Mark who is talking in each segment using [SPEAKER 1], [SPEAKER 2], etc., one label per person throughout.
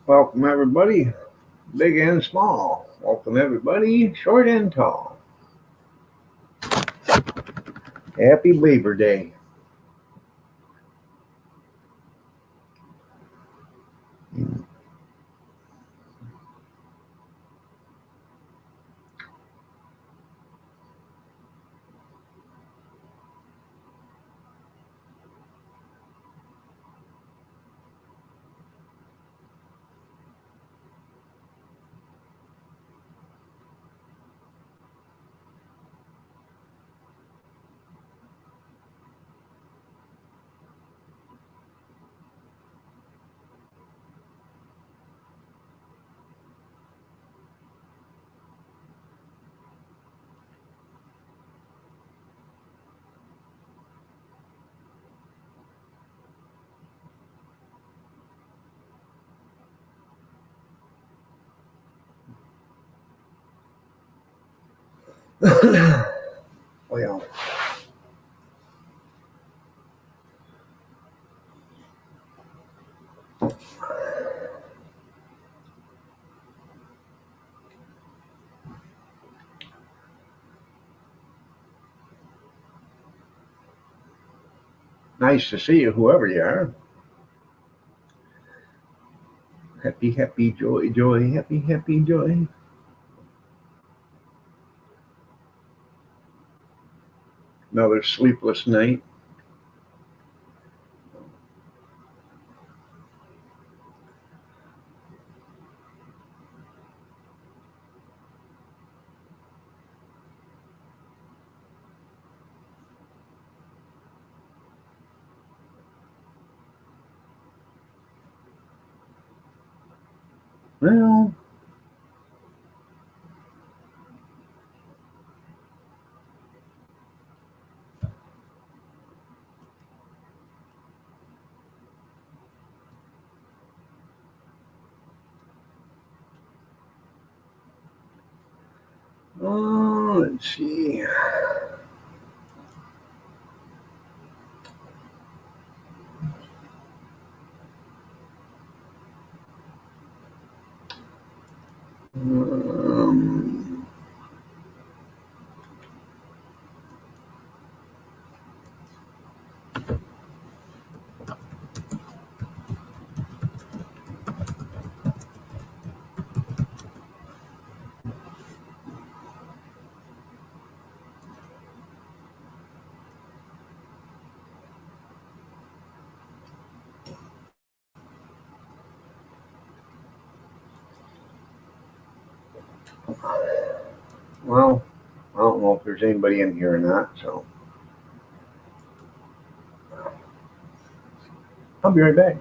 [SPEAKER 1] Welcome, everybody, big and small. Welcome, everybody, short and tall. Happy Labor Day. Well, nice to see you, whoever you are. Happy, happy, joy, joy, happy, happy, joy. Another sleepless night. Well, let's see. Um, well, I don't know if there's anybody in here or not, so I'll be right back.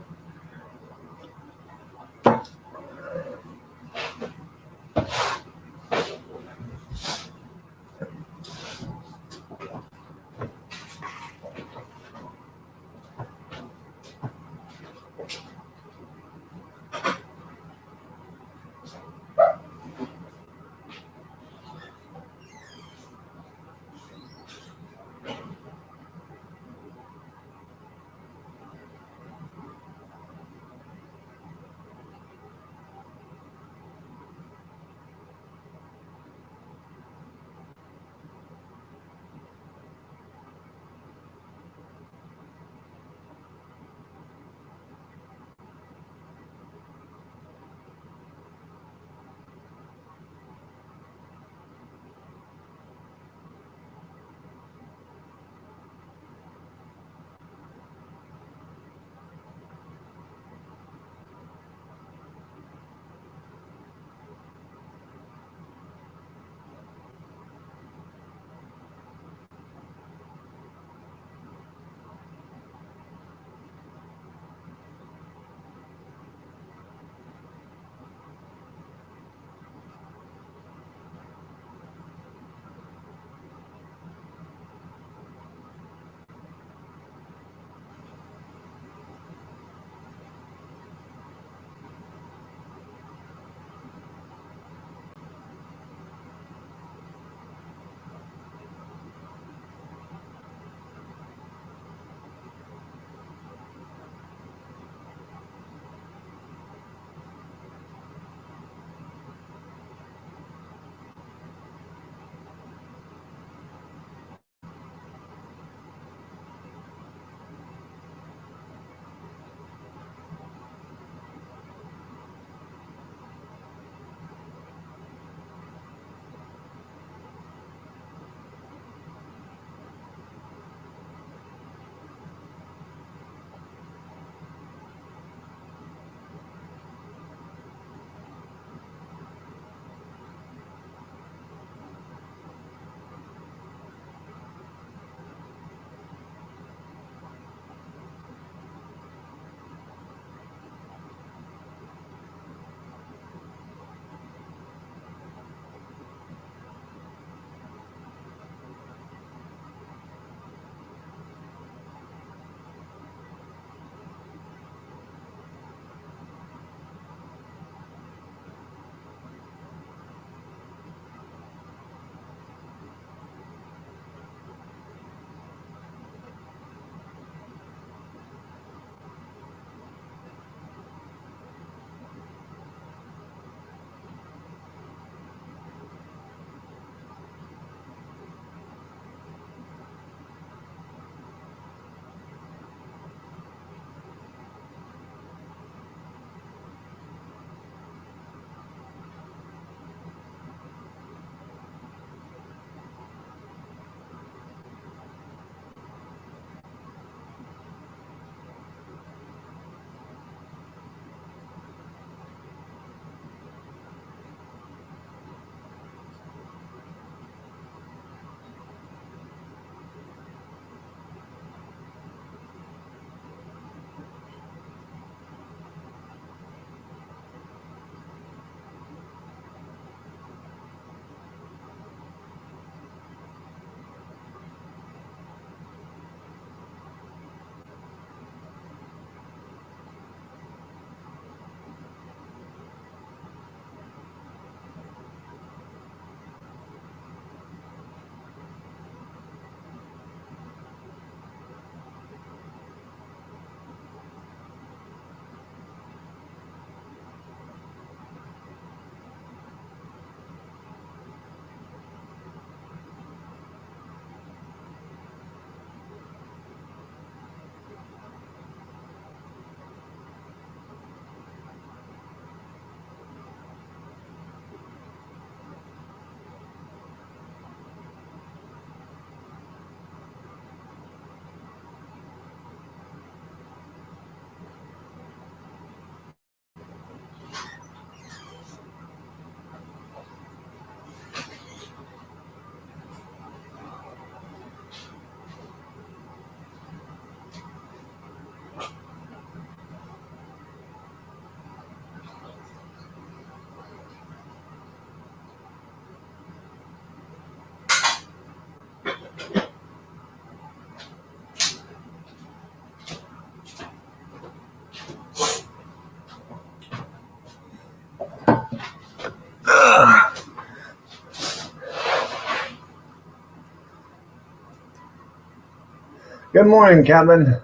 [SPEAKER 1] Good morning, Kevin.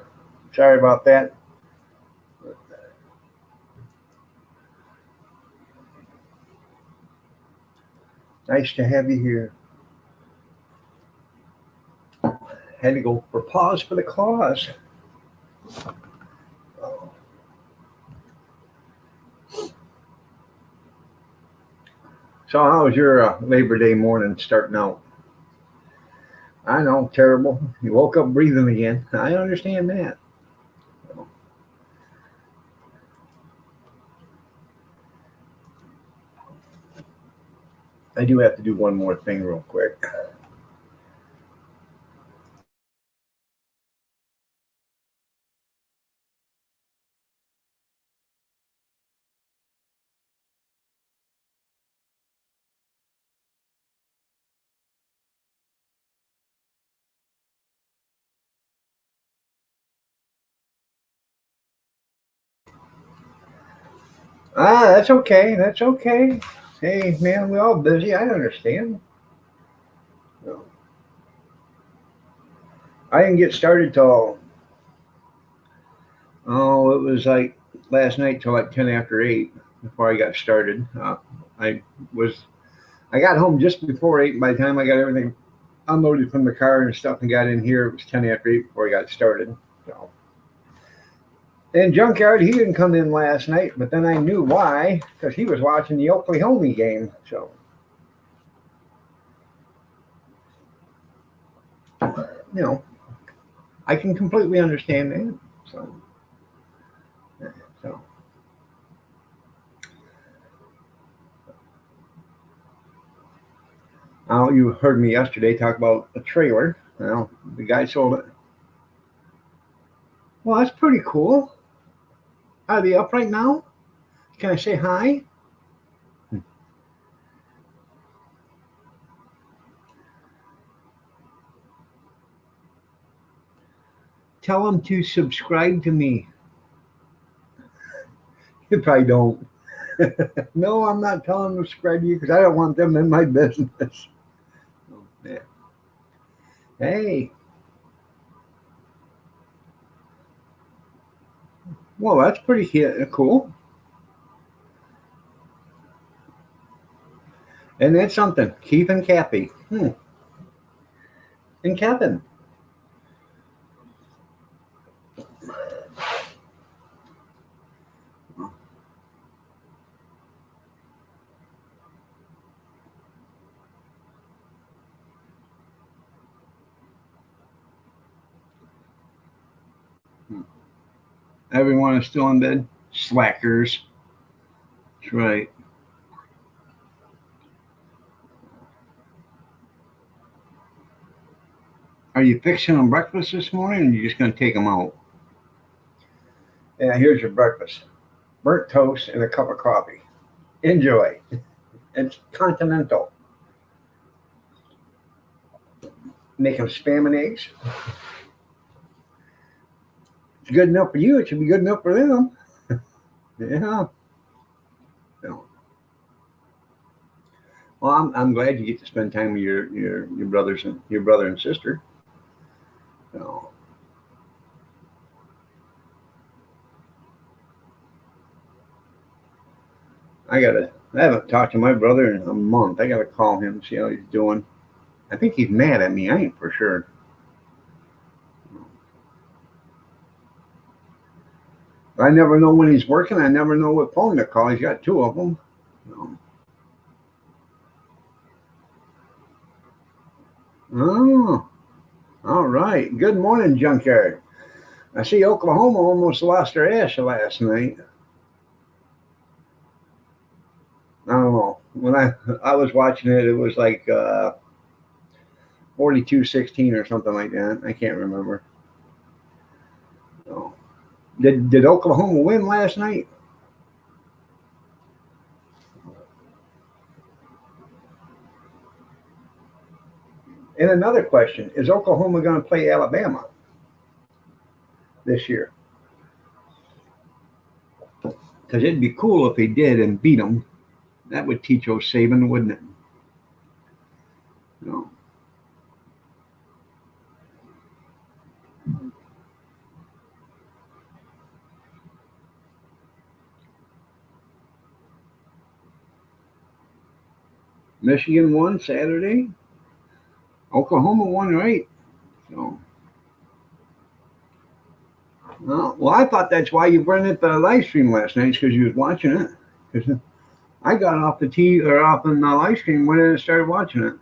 [SPEAKER 1] Sorry about that. Nice to have you here. Had to go for pause for the cause. So, how was your Labor Day morning starting out? I know, terrible. You woke up breathing again. I understand that. I do have to do one more thing real quick. That's okay. That's okay. Hey, man, we're all busy. I understand. No. I didn't get started till, it was like last night till like 10 after 8 before I got started. I was, I got home just before 8. By the time I got everything unloaded from the car and stuff and got in here, it was 10 after 8 before I got started. So. And Junkyard, he didn't come in last night, but then I knew why, because he was watching the Oklahoma game. So, you know, I can completely understand that. So you heard me yesterday talk about a trailer. Well, the guy sold it. Well, that's pretty cool. Are they up right now? Can I say hi? Tell them to subscribe to me. You probably don't. No, I'm not telling them to subscribe to you because I don't want them in my business. Oh, yeah. Hey, well, that's pretty cool. And that's something. Keith and Kathy. And Kevin. Everyone is still in bed. Slackers. That's right. Are you fixing them breakfast this morning, or are you just going to take them out? Yeah, here's your breakfast: burnt toast and a cup of coffee. Enjoy. It's continental. Make them spam and eggs. It's good enough for you. It should be good enough for them. Yeah. So, well, I'm glad you get to spend time with your brothers and your brother and sister. So, I haven't talked to my brother in a month. I gotta call him, see how he's doing. I think he's mad at me. I ain't for sure. I never know when he's working. I never know what phone to call. He's got two of them. So, oh, all right. Good morning, Junkyard. I see Oklahoma almost lost their ass last night. I don't know. When I was watching it, it was like 42-16 or something like that. I can't remember. So, did Oklahoma win last night? And another question: is Oklahoma going to play Alabama this year? Because it'd be cool if they did and beat them. That would teach Saban, wouldn't it? No. Michigan won Saturday. Oklahoma won, right? So, well, I thought that's why you weren't at the live stream last night, because you was watching it. Because I got off the TV or off in the live stream, went in and started watching it.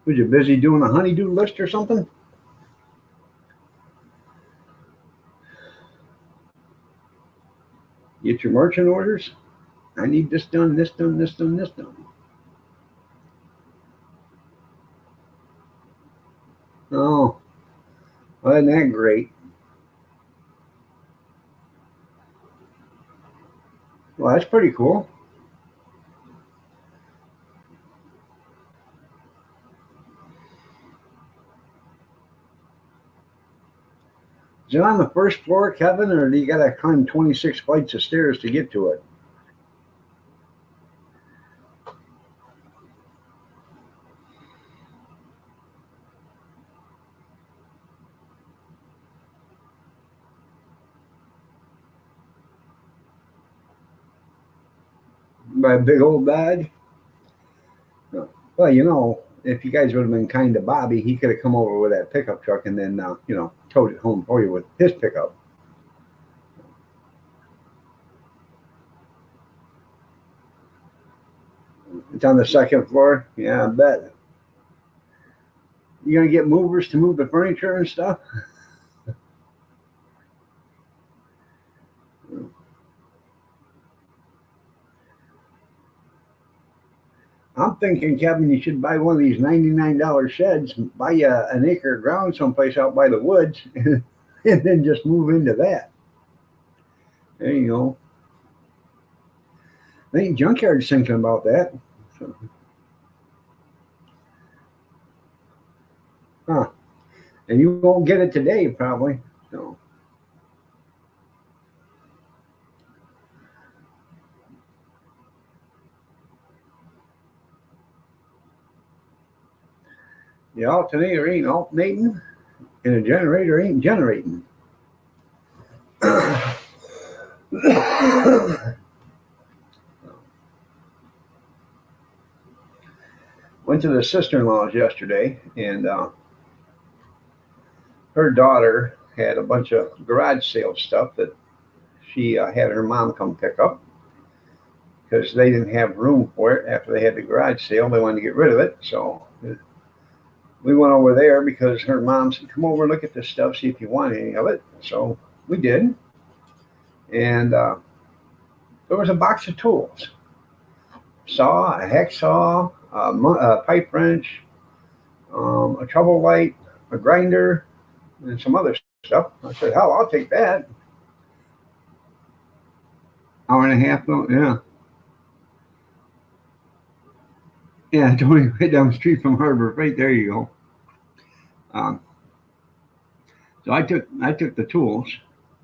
[SPEAKER 1] Was you busy doing a honeydew list or something? Get your merchant orders. I need this done, this done, this done, this done. Oh, well, isn't that great? Well, that's pretty cool. Is it on the first floor, Kevin, or do you got to climb 26 flights of stairs to get to it? By a big old badge? Well, if you guys would have been kind to Bobby, he could have come over with that pickup truck and then, towed it home for you with his pickup. It's on the second floor? Yeah, I bet. You going to get movers to move the furniture and stuff? I'm thinking, Kevin, you should buy one of these $99 sheds, buy you an acre of ground someplace out by the woods, and then just move into that. There you go. I think Junkyard's thinking about that. So. Huh. And you won't get it today, probably. So. The alternator ain't alternating, and the generator ain't generating. Went to the sister-in-law's yesterday, and her daughter had a bunch of garage sale stuff that she had her mom come pick up because they didn't have room for it after they had the garage sale. They wanted to get rid of it, so we went over there because her mom said, "Come over and look at this stuff, see if you want any of it." So we did, and there was a box of tools: saw, a hacksaw, a pipe wrench, a trouble light, a grinder, and some other stuff. I said, "Hell, I'll take that." Hour and a half, yeah. Yeah, it's only right down the street from Harbor Freight. There you go. Um, so I took the tools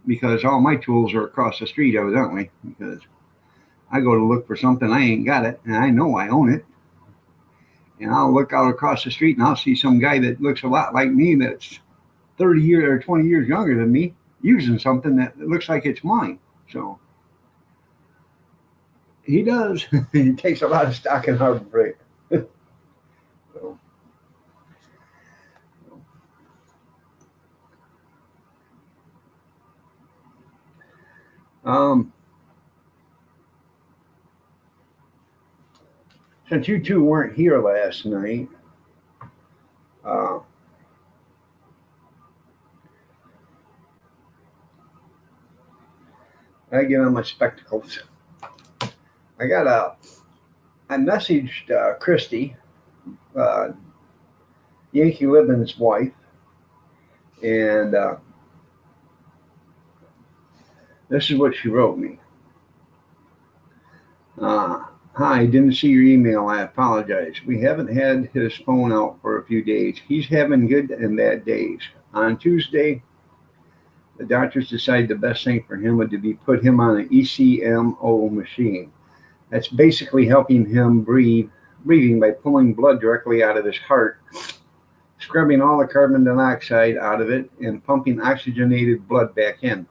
[SPEAKER 1] because all my tools are across the street, evidently. Because I go to look for something, I ain't got it, and I know I own it. And I'll look out across the street and I'll see some guy that looks a lot like me that's 30 years or 20 years younger than me using something that looks like it's mine. So he does. He takes a lot of stock in Harbor Freight. So, since you two weren't here last night, I get on my spectacles. I messaged Christy, Yankee Living's wife, and this is what she wrote me. Hi, didn't see your email. I apologize. We haven't had his phone out for a few days. He's having good and bad days. On Tuesday, the doctors decided the best thing for him would be put him on an ECMO machine. That's basically helping him breathe breathing by pulling blood directly out of his heart, scrubbing all the carbon dioxide out of it, and pumping oxygenated blood back in.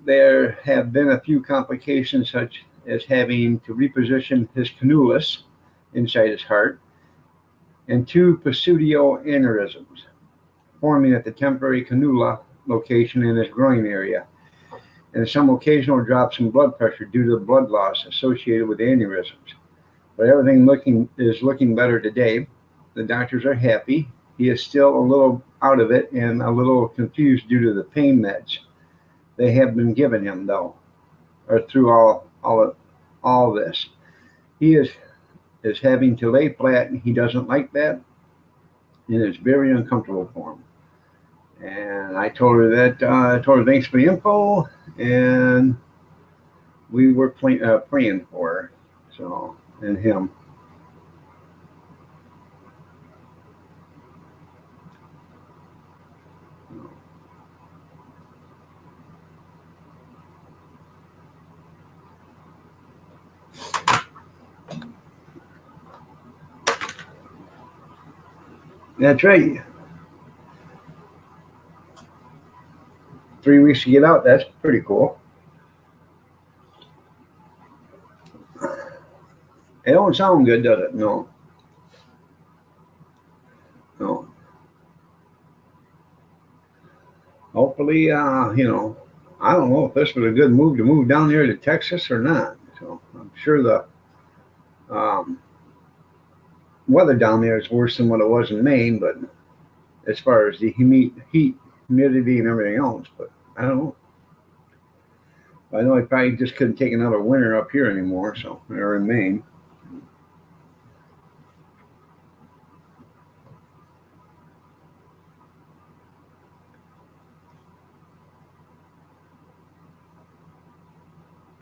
[SPEAKER 1] There have been a few complications, such as having to reposition his cannulus inside his heart, and two pseudo aneurysms forming at the temporary cannula location in his groin area, and some occasional drops in blood pressure due to the blood loss associated with aneurysms. But everything is looking better today. The doctors are happy. He is still a little out of it and a little confused due to the pain meds they have been giving him, though, or through all this. He is having to lay flat, and he doesn't like that, and it's very uncomfortable for him. And I told her thanks for the info, and we were praying for her, so, and him. That's right. 3 weeks to get out. That's pretty cool. It don't sound good, does it? No. No. Hopefully, I don't know if this was a good move to move down there to Texas or not. So I'm sure the um, weather down there is worse than what it was in Maine, but as far as the heat, humidity, and everything else, but I don't know. I know I probably just couldn't take another winter up here anymore, so or in Maine.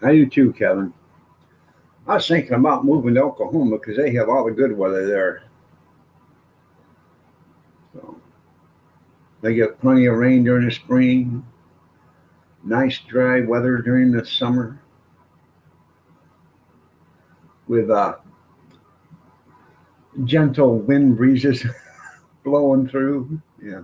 [SPEAKER 1] I do too, Kevin. I was thinking about moving to Oklahoma because they have all the good weather there. So they get plenty of rain during the spring, nice dry weather during the summer with gentle wind breezes blowing through. Yeah.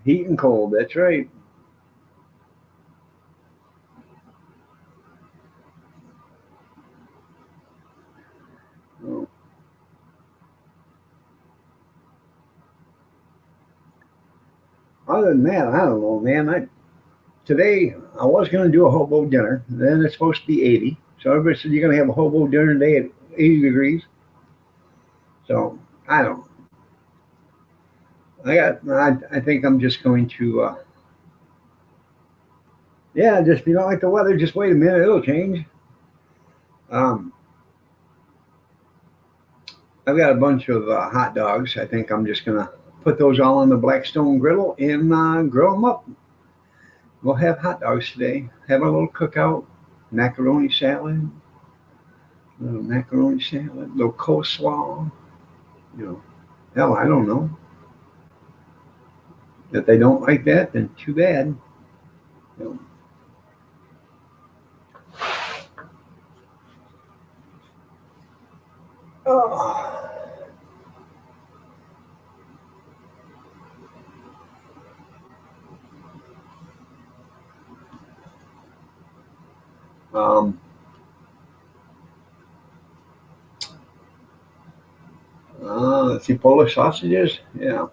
[SPEAKER 1] Heat and cold. That's right. Well, other than that, I don't know, man. Today I was going to do a hobo dinner. Then it's supposed to be 80. So everybody said you're going to have a hobo dinner today at 80 degrees. So I don't. I think I'm just going to. Yeah, just if you don't like the weather, just wait a minute. It'll change. Um, I've got a bunch of hot dogs. I think I'm just gonna put those all on the Blackstone griddle and grill them up. We'll have hot dogs today. Have a little cookout, macaroni salad, little coleslaw. You know, hell, I don't know. If they don't like that, then too bad. You know. Um, let's see, Polish sausages. Yeah,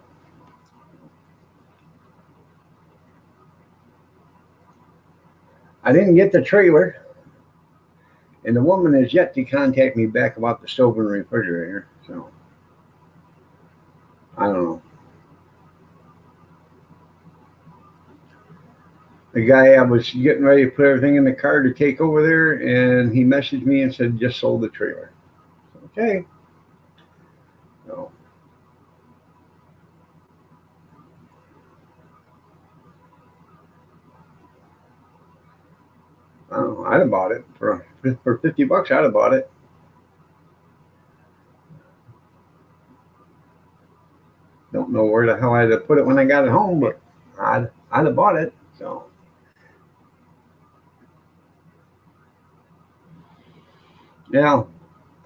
[SPEAKER 1] I didn't get the trailer, and the woman has yet to contact me back about the stove and refrigerator. So I don't know. The guy I was getting ready to put everything in the car to take over there, and he messaged me and said just sold the trailer. Okay. So, I'd have bought it for $50. I'd have bought it. Don't know where the hell I'd have put it when I got it home, but I'd have bought it. So yeah,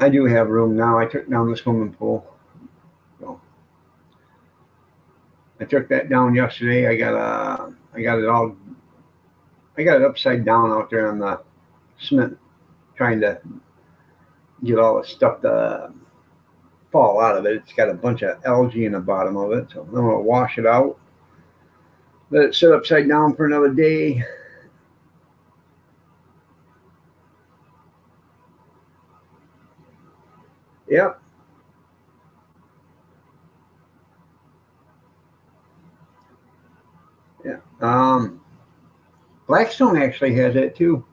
[SPEAKER 1] I do have room now. I took down the swimming pool. So I took that down yesterday. I got it all. I got it upside down out there on the cement, trying to get all the stuff to fall out of it. It's got a bunch of algae in the bottom of it, so I'm gonna wash it out. Let it sit upside down for another day. Yep. Yeah. Blackstone actually has that too.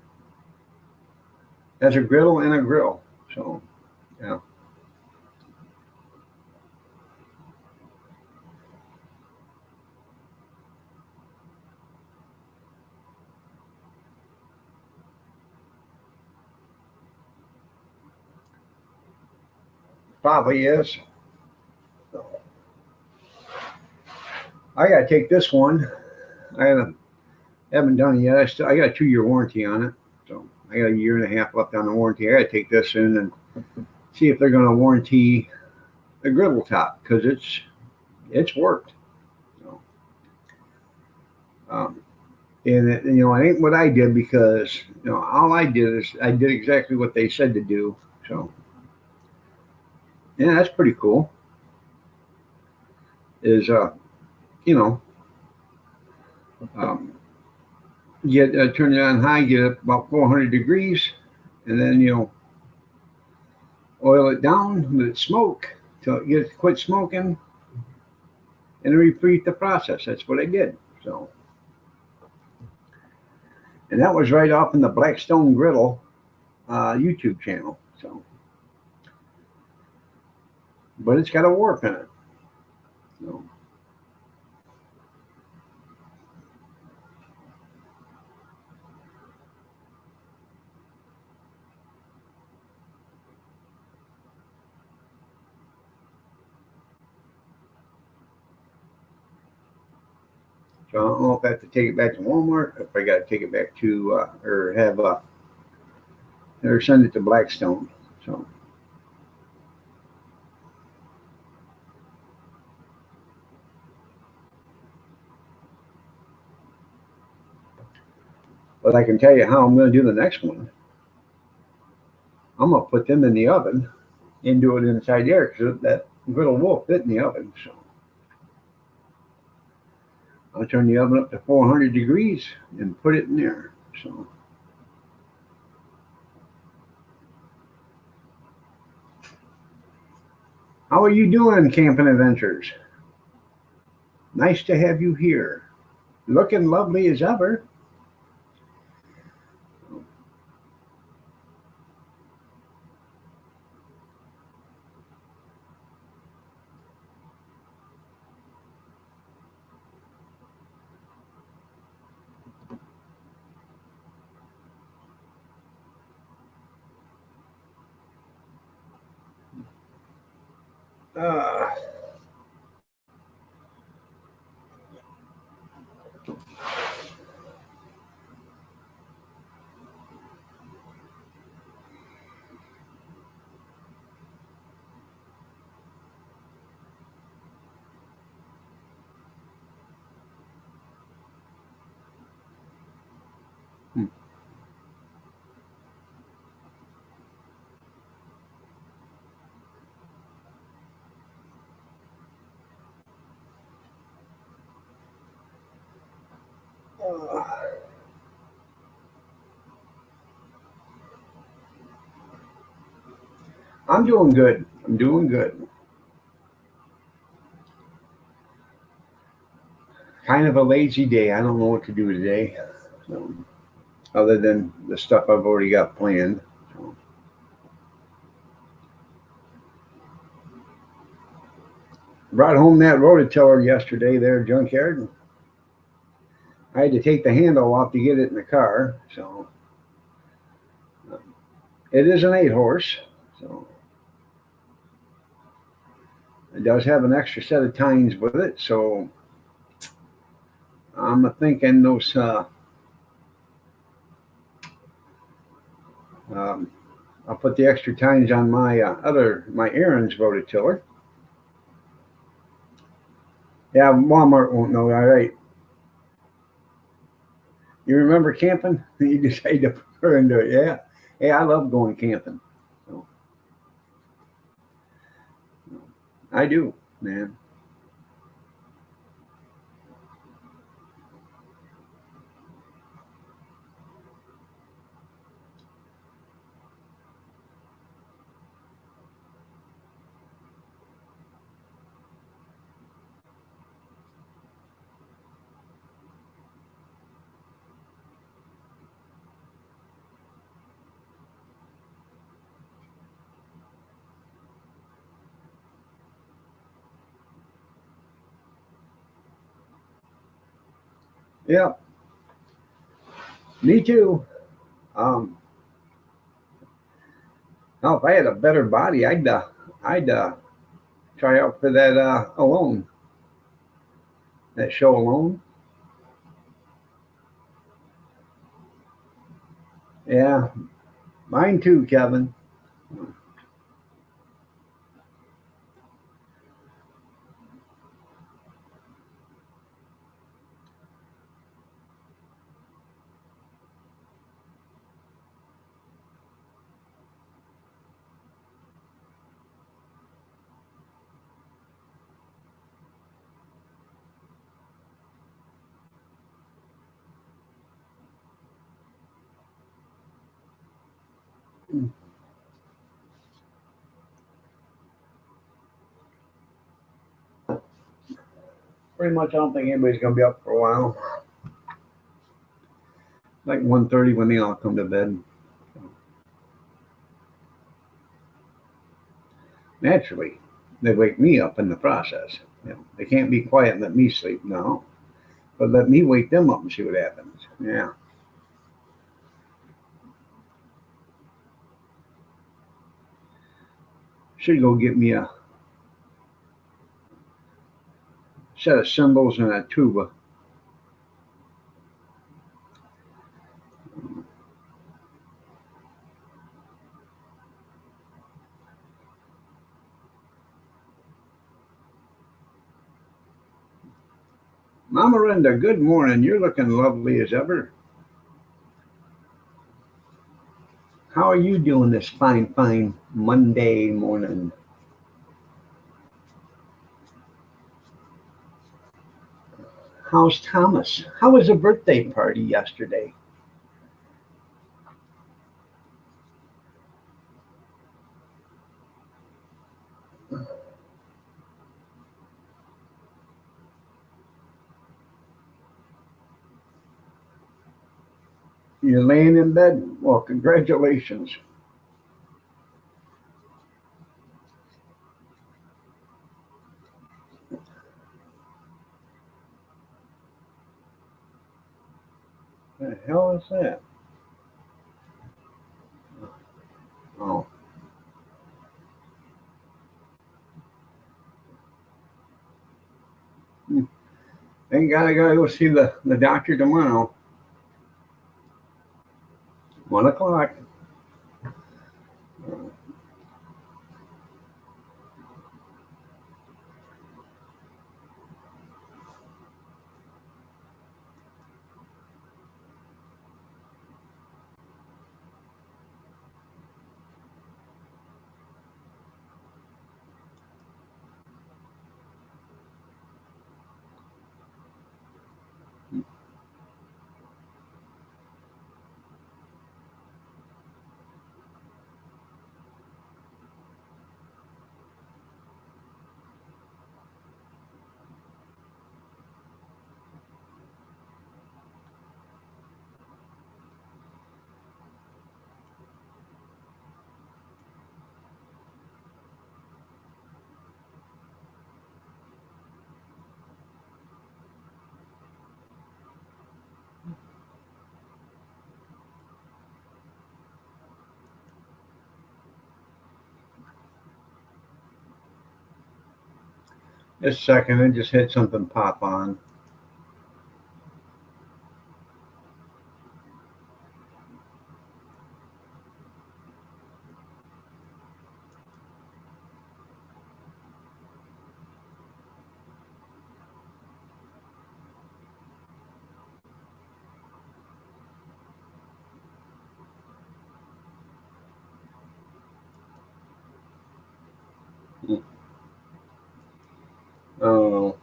[SPEAKER 1] Has a griddle and a grill. So yeah. Probably is. So I gotta take this one. I haven't done it yet. I got a 2 year warranty on it. So I got a year and a half left on the warranty. I gotta take this in and see if they're gonna warranty the griddle top because it's worked. So, um, and it, it ain't what I did because all I did is I did exactly what they said to do. So yeah, that's pretty cool. Is you know um, get turn it on high, get it about 400 degrees, and then oil it down, let it smoke till it gets quit smoking, and repeat the process. That's what I did. So, and that was right off in the Blackstone Griddle YouTube channel. So, but it's got a warp in it. So, so I don't know if I have to take it back to Walmart, if I got to take it back to or have or send it to Blackstone. So, but I can tell you how I'm going to do the next one. I'm going to put them in the oven and do it inside there because that griddle will fit in the oven. So I'll turn the oven up to 400 degrees and put it in there. So how are you doing, Camping Adventures? Nice to have you here. Looking lovely as ever. Uh, hmm. uh, I'm doing good. I'm doing good. Kind of a lazy day. I don't know what to do today, so, other than the stuff I've already got planned. So, brought home that rototiller yesterday there, junkyard. I had to take the handle off to get it in the car. So It is an 8 horse, so it does have an extra set of tines with it. So I'm thinking those. Um, I'll put the extra tines on my Aaron's rototiller. Yeah, Walmart won't know. All right. You remember camping? You decided to put her into it. Yeah. Hey, I love going camping. So I do, man. Yeah, me too. Um, now, if I had a better body, I'd try out for that Alone, that show Alone. Yeah, mine too, Kevin. Pretty much, I don't think anybody's gonna be up for a while. Like 1:30 when they all come to bed. Naturally, they wake me up in the process. They can't be quiet and let me sleep. No, but let me wake them up and see what happens. Yeah, should go get me a set of cymbals and a tuba. Mama Linda, good morning. You're looking lovely as ever. How are you doing this fine Monday morning? How's Thomas? How was the birthday party yesterday? You're laying in bed? Well, congratulations. The hell is that? Oh, hmm. Thank God I gotta go see the doctor tomorrow. 1 o'clock. Just a second, I just had something pop on. Oh,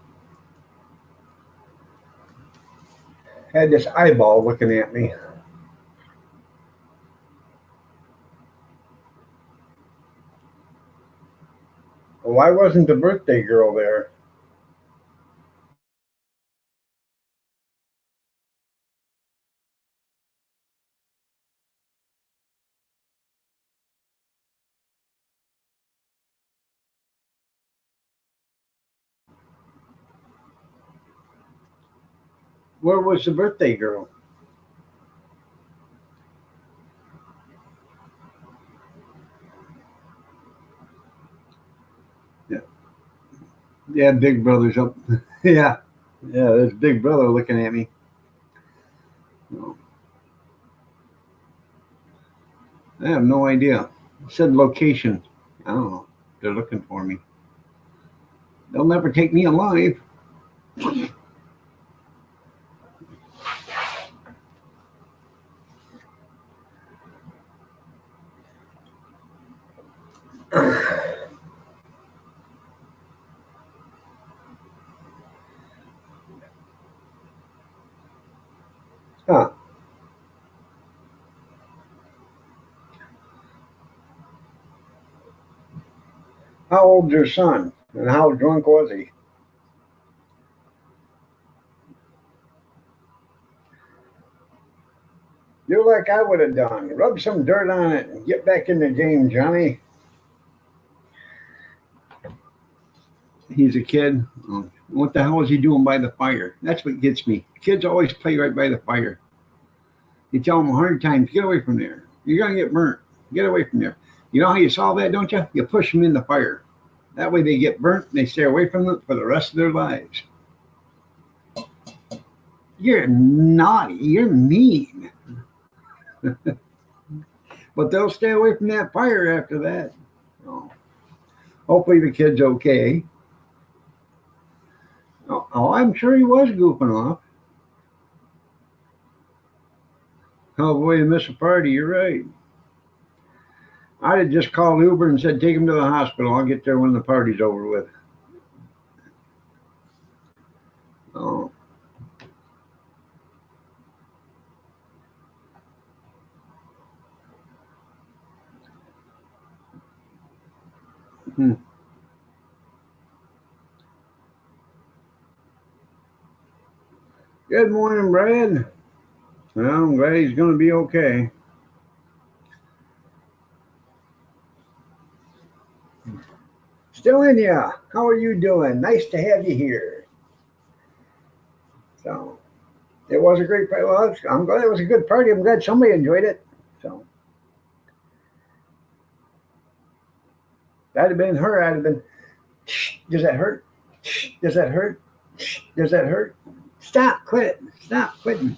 [SPEAKER 1] had this eyeball looking at me. Why wasn't the birthday girl there? Where was the birthday girl? Yeah, yeah, Big Brother's up. Yeah, yeah, there's Big Brother looking at me. No, I have no idea. It said location. I don't know. They're looking for me. They'll never take me alive. Huh. How old's your son? And how drunk was he? Do like I would have done. Rub some dirt on it and get back in the game, Johnny. He's a kid. Oh, what the hell is he doing by the fire? That's what gets me. Kids always play right by the fire. You tell them 100 times, get away from there. You're going to get burnt. Get away from there. You know how you solve that, don't you? You push them in the fire. That way they get burnt and they stay away from it for the rest of their lives. You're naughty. You're mean. But they'll stay away from that fire after that. Oh, hopefully the kid's okay. Oh, I'm sure he was goofing off. Oh boy, you miss a party. You're right. I'd have just called Uber and said, take him to the hospital. I'll get there when the party's over with. Oh, hmm. Good morning, Brad. Well, I'm glad he's going to be okay. Still in ya. How are you doing? Nice to have you here. So it was a great party. Well, I'm glad it was a good party. I'm glad somebody enjoyed it. So that'd have been her. I'd have been. Does that hurt? Does that hurt? Does that hurt? Stop! Quit! Stop quitting!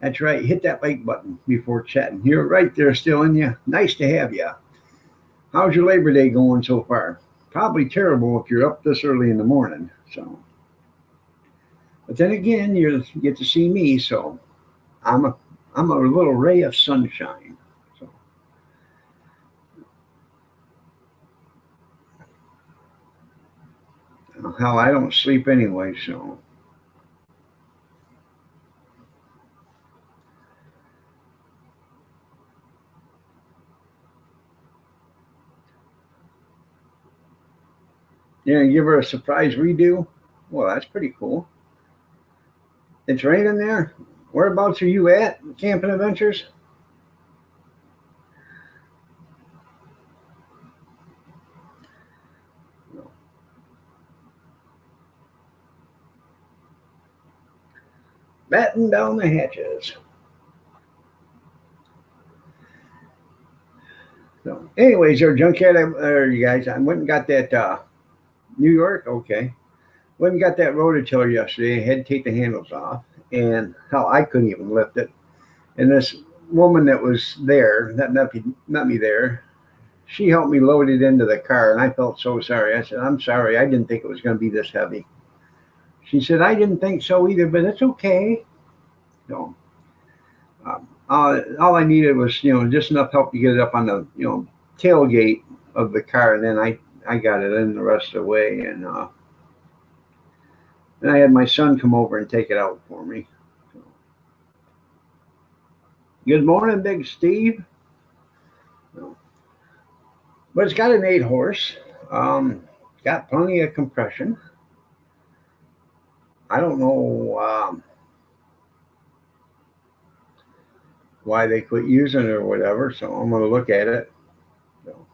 [SPEAKER 1] That's right. Hit that like button before chatting. You're right there, still in you. Nice to have you. How's your Labor Day going so far? Probably terrible if you're up this early in the morning. So, but then again, you get to see me, so I'm a I'm a little ray of sunshine. So, hell, I don't sleep anyway. So, yeah, give her a surprise redo. Well, that's pretty cool. It's raining there. Whereabouts are you at? Camping Adventures? Batten down the hatches. So, anyways, there, Junkhead, or you guys, I went and got that New York. Okay. Went and got that rototiller yesterday. I had to take the handles off, and hell, I couldn't even lift it. And this woman that was there, that met me there, she helped me load it into the car, and I felt so sorry. I said, "I'm sorry. I didn't think it was going to be this heavy." She said, "I didn't think so either, but it's okay." So all I needed was, just enough help to get it up on the, tailgate of the car, and then I got it in the rest of the way, and then I had my son come over and take it out for me. So, good morning, Big Steve. So, but it's got an 8 horse. Got plenty of compression. I don't know why they quit using it or whatever, so I'm going to look at it. So,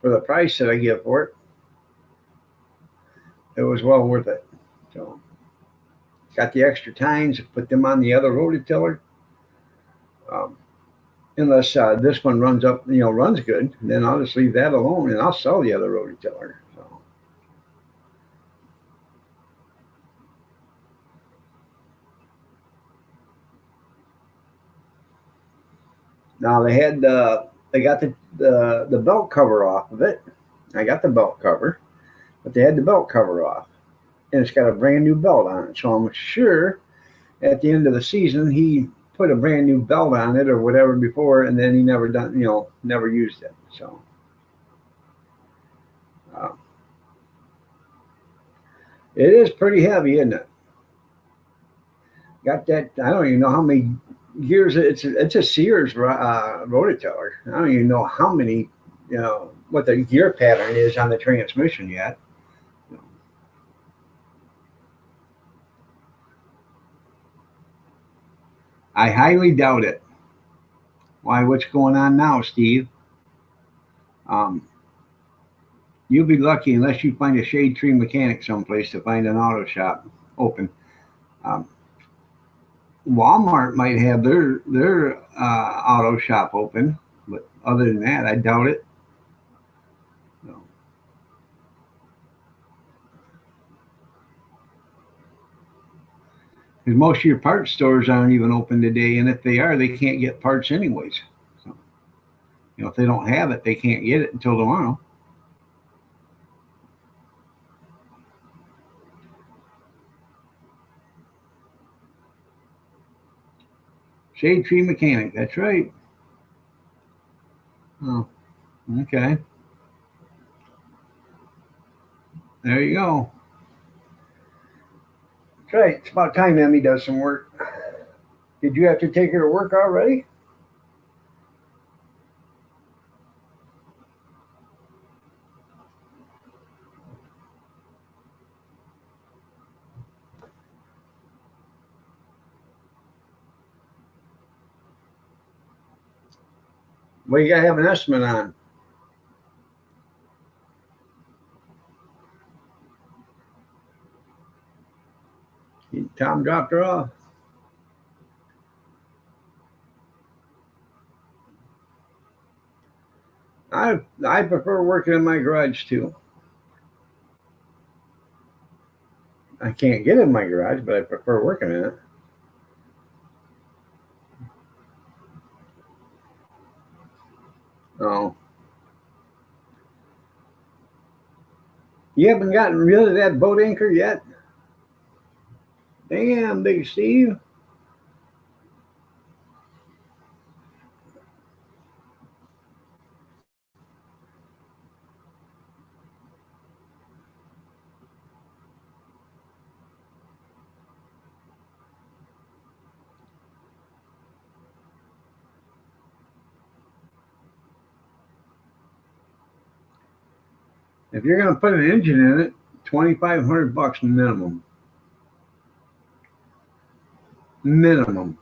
[SPEAKER 1] for the price that I give for it was well worth it. So, got the extra tines, put them on the other rototiller. Um, unless this one runs up, runs good, then I'll just leave that alone and I'll sell the other rototiller. So, now they got the belt cover off of it. I got the belt cover, but they had the belt cover off, and it's got a brand new belt on it. So I'm sure at the end of the season he put a brand new belt on it or whatever before, and then he never used it. So uh, it is pretty heavy, isn't it? Got that? I don't even know how many gears. It's a Sears rototiller. I don't even know how many, what the gear pattern is on the transmission yet. I highly doubt it. Why? What's going on now, Steve? Um, you'll be lucky unless you find a shade tree mechanic someplace to find an auto shop open. Um, Walmart might have their auto shop open, but other than that, I doubt it. So, because most of your parts stores aren't even open today, and if they are, they can't get parts anyways. So, if they don't have it, they can't get it until tomorrow. Shade tree mechanic, that's right. Oh, okay. There you go. That's right. It's about time Emmy does some work. Did you have to take her to work already? Well, you gotta have an estimate on. Tom dropped her off. I prefer working in my garage too. I can't get in my garage, but I prefer working in it. Oh, you haven't gotten rid of that boat anchor yet? Damn, Big Steve. If you're gonna put an engine in it, $2,500 minimum. Minimum.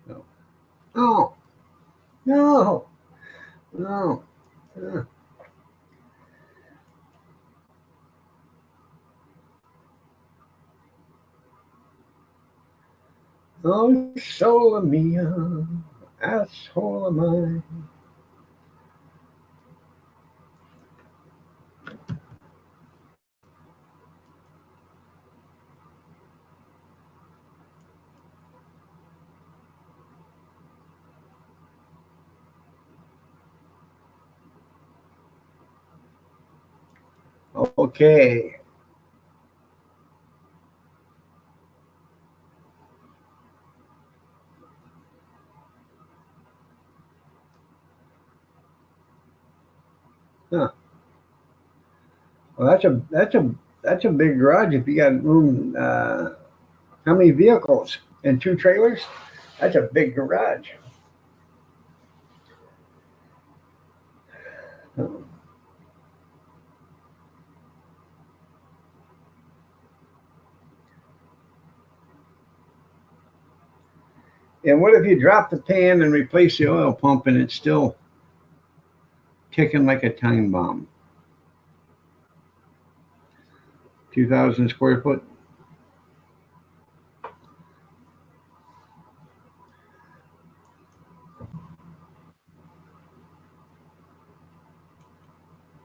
[SPEAKER 1] No. Oh, no, no. Oh, sola mia, asshole of mine. Okay. Huh. Well, that's a big garage if you got room. How many vehicles and two trailers? That's a big garage. And what if you drop the pan and replace the oil pump and it's still ticking like a time bomb? 2,000 square foot.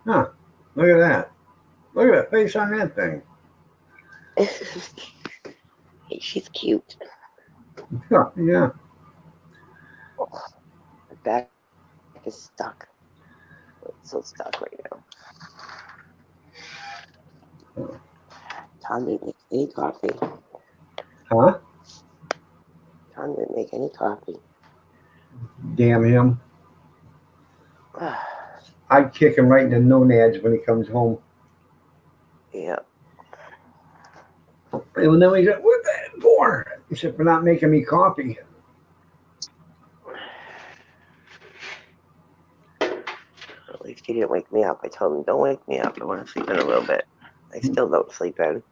[SPEAKER 1] Huh. Look at that. Look at the face on that thing.
[SPEAKER 2] She's cute.
[SPEAKER 1] Huh, yeah.
[SPEAKER 2] Oh, my back is stuck. It's so stuck right now. Tom didn't make any coffee.
[SPEAKER 1] Huh?
[SPEAKER 2] Tom didn't make any coffee.
[SPEAKER 1] Damn him. I'd kick him right in the nonads when he comes home.
[SPEAKER 2] Yeah.
[SPEAKER 1] And then we said, "What's that for?" He said, "For not making me coffee."
[SPEAKER 2] At least he didn't wake me up. I told him, don't wake me up. I want to sleep in a little bit. I still don't sleep in.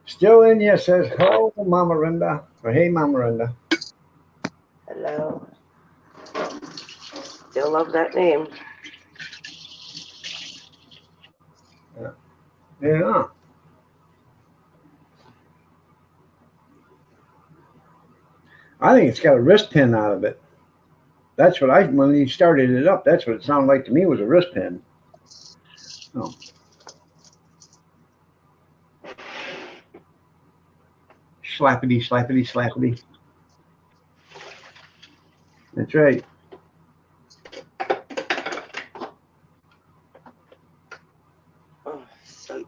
[SPEAKER 1] Still in here says, "Hello, Mama Rinda." Or, "Hey, Mama Rinda."
[SPEAKER 2] Hello. Still love that name.
[SPEAKER 1] Yeah. I think it's got a wrist pin out of it. That's what when he started it up, that's what it sounded like to me was a wrist pin. Oh. Slappity, slappity, slappity. That's right.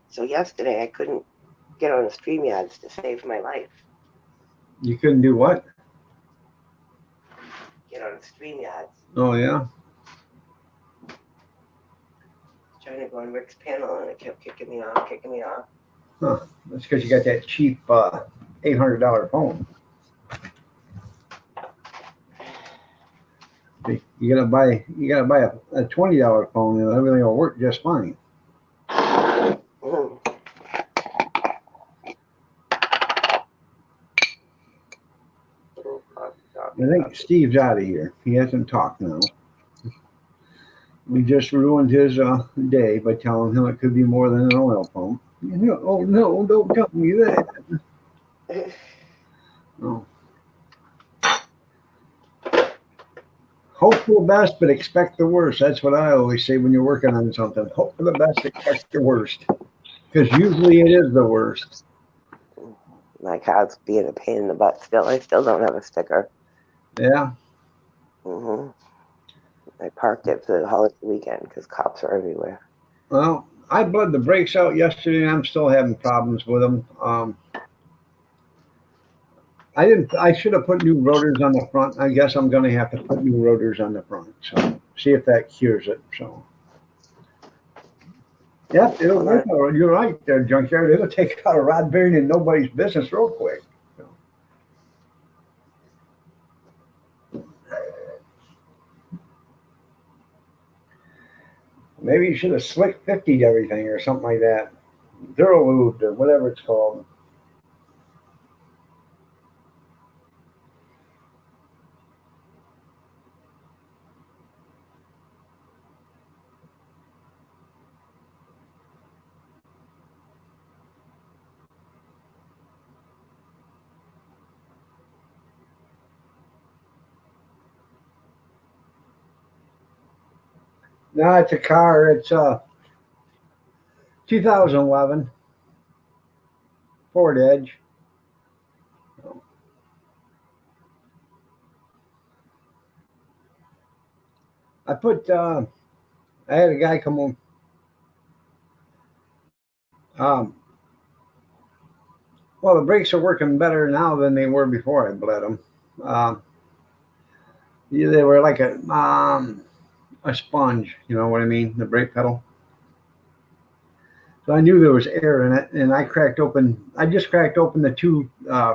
[SPEAKER 2] So yesterday I couldn't get on the StreamYards to save my life.
[SPEAKER 1] You couldn't do what?
[SPEAKER 2] Get on the StreamYards.
[SPEAKER 1] Oh, yeah?
[SPEAKER 2] Trying to go on Rick's panel and it kept kicking me off.
[SPEAKER 1] Huh. That's because you got that cheap $800 phone. You gotta buy a $20 phone and everything will work just fine.
[SPEAKER 2] Mm.
[SPEAKER 1] I think Steve's out of here. He hasn't talked now. We just ruined his day by telling him it could be more than an oil pump. Oh no! Don't tell me that. Oh. Hope for the best, but expect the worst. That's what I always say when you're working on something. Hope for the best, expect the worst, because usually it is the worst.
[SPEAKER 2] My car's being a pain in the butt still. I still don't have a sticker.
[SPEAKER 1] Yeah.
[SPEAKER 2] Mm-hmm. I parked it for the holiday weekend because cops are everywhere.
[SPEAKER 1] Well, I bled the brakes out yesterday, and I'm still having problems with them. I didn't. I should have put new rotors on the front. I guess I'm going to have to put new rotors on the front. So see if that cures it. So. Yep, you're right there, junkyard. It'll take out a rod bearing in nobody's business real quick. So. Maybe you should have slick 50'd everything or something like that. Duralubed or whatever it's called. No, it's a car. It's 2011 Ford Edge. I put. I had a guy come on. Well, the brakes are working better now than they were before I bled them. Um, yeah, they were like a sponge. You know what I mean? The brake pedal. So I knew there was air in it, and I cracked open. I just cracked open the two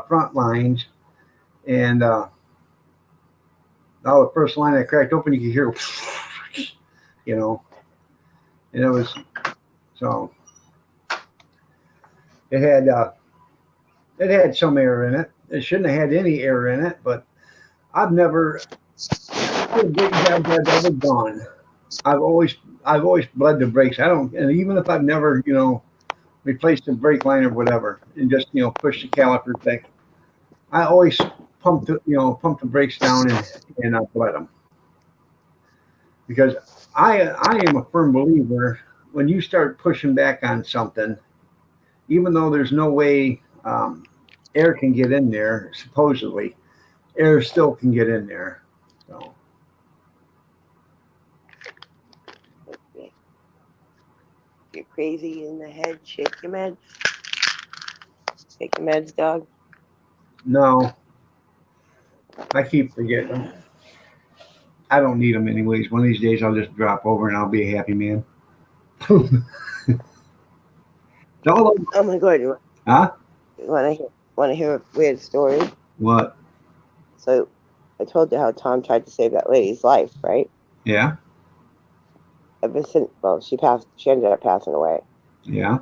[SPEAKER 1] front lines, and the first line I cracked open, you could hear, you know, and it was so it had some air in it. It shouldn't have had any air in it, but I've never all the brake jobs I've ever done. I've always bled the brakes. I don't, and even if I've never replaced the brake line or whatever, and just push the calipers back, I always pump the brakes down and I bled them because I am a firm believer when you start pushing back on something, even though there's no way air can get in there, supposedly air still can get in there. So
[SPEAKER 2] You're crazy in the head. Shake your meds. Take your meds, dog.
[SPEAKER 1] no, I keep forgetting them. I don't need them anyways. One of these days I'll just drop over and I'll be a happy man.
[SPEAKER 2] Oh my god!
[SPEAKER 1] Huh?
[SPEAKER 2] You want to hear a weird story?
[SPEAKER 1] What?
[SPEAKER 2] So, I told you how Tom tried to save that lady's life, right?
[SPEAKER 1] Yeah.
[SPEAKER 2] Ever since, well, she passed. She ended up passing away.
[SPEAKER 1] Yeah.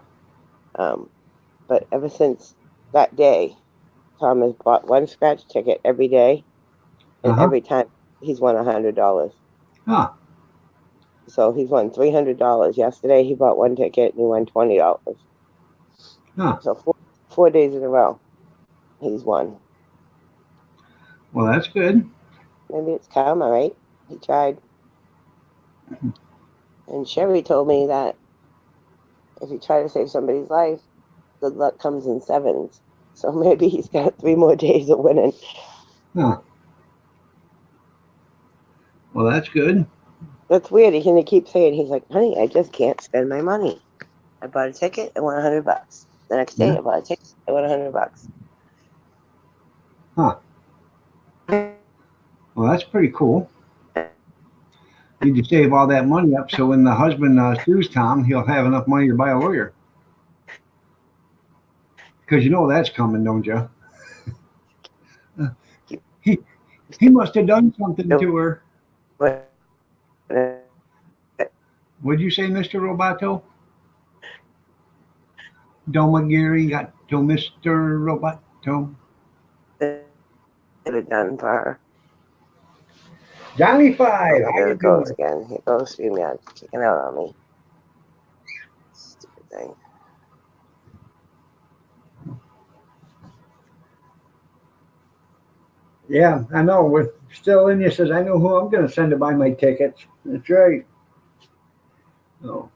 [SPEAKER 2] But ever since that day, Tom has bought one scratch ticket every day, and every time he's won $100.
[SPEAKER 1] Huh.
[SPEAKER 2] So he's won $300. Yesterday he bought one ticket and he won $20.
[SPEAKER 1] Huh.
[SPEAKER 2] So 4 days in a row, he's won.
[SPEAKER 1] Well, that's good.
[SPEAKER 2] Maybe it's karma, right? He tried. And Sherry told me that if you try to save somebody's life, good luck comes in sevens. So maybe he's got 3 more days of winning.
[SPEAKER 1] Huh. Well, that's good.
[SPEAKER 2] That's weird. He keeps saying, he's like, honey, I just can't spend my money. I bought a ticket, I won $100. The next day, I bought a ticket, I won $100.
[SPEAKER 1] Huh. Well, that's pretty cool. Need to save all that money up so when the husband sues Tom, he'll have enough money to buy a lawyer. Because you know that's coming, don't you? He must have done something to her. What'd you say, Mr. Roboto? Domagiri got to Mr. Roboto.
[SPEAKER 2] Done for her.
[SPEAKER 1] Johnny Five.
[SPEAKER 2] Oh, there it goes again. Here goes StreamYard kicking out on me. Stupid thing.
[SPEAKER 1] Yeah, I know. We're still in you. Says I know who I'm going to send to buy my tickets. That's right. Oh.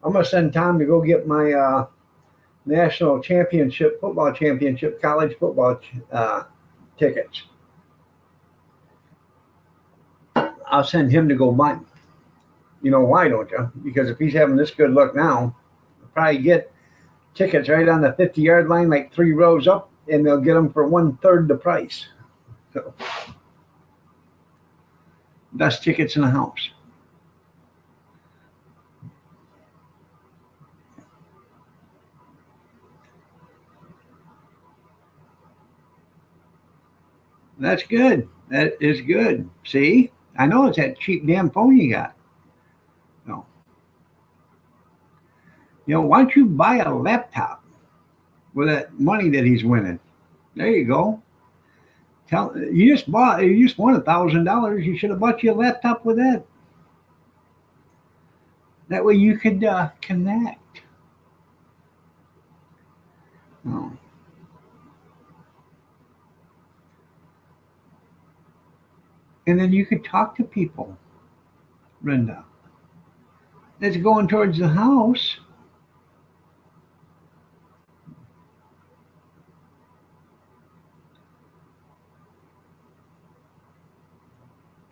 [SPEAKER 1] I'm going to send Tom to go get my national championship, football championship, college football tickets. I'll send him to go buy them. You know why, don't you? Because if he's having this good luck now, he'll probably get tickets right on the 50-yard line, like 3 rows up, and they'll get them for 1/3 the price. So, best tickets in the house. That's good. That is good. See? I know it's that cheap damn phone you got. No. Why don't you buy a laptop with that money that he's winning? There you go. You just won $1,000. You should have bought you a laptop with that. That way you could connect. Oh. And then you could talk to people, Brenda. That's going towards the house.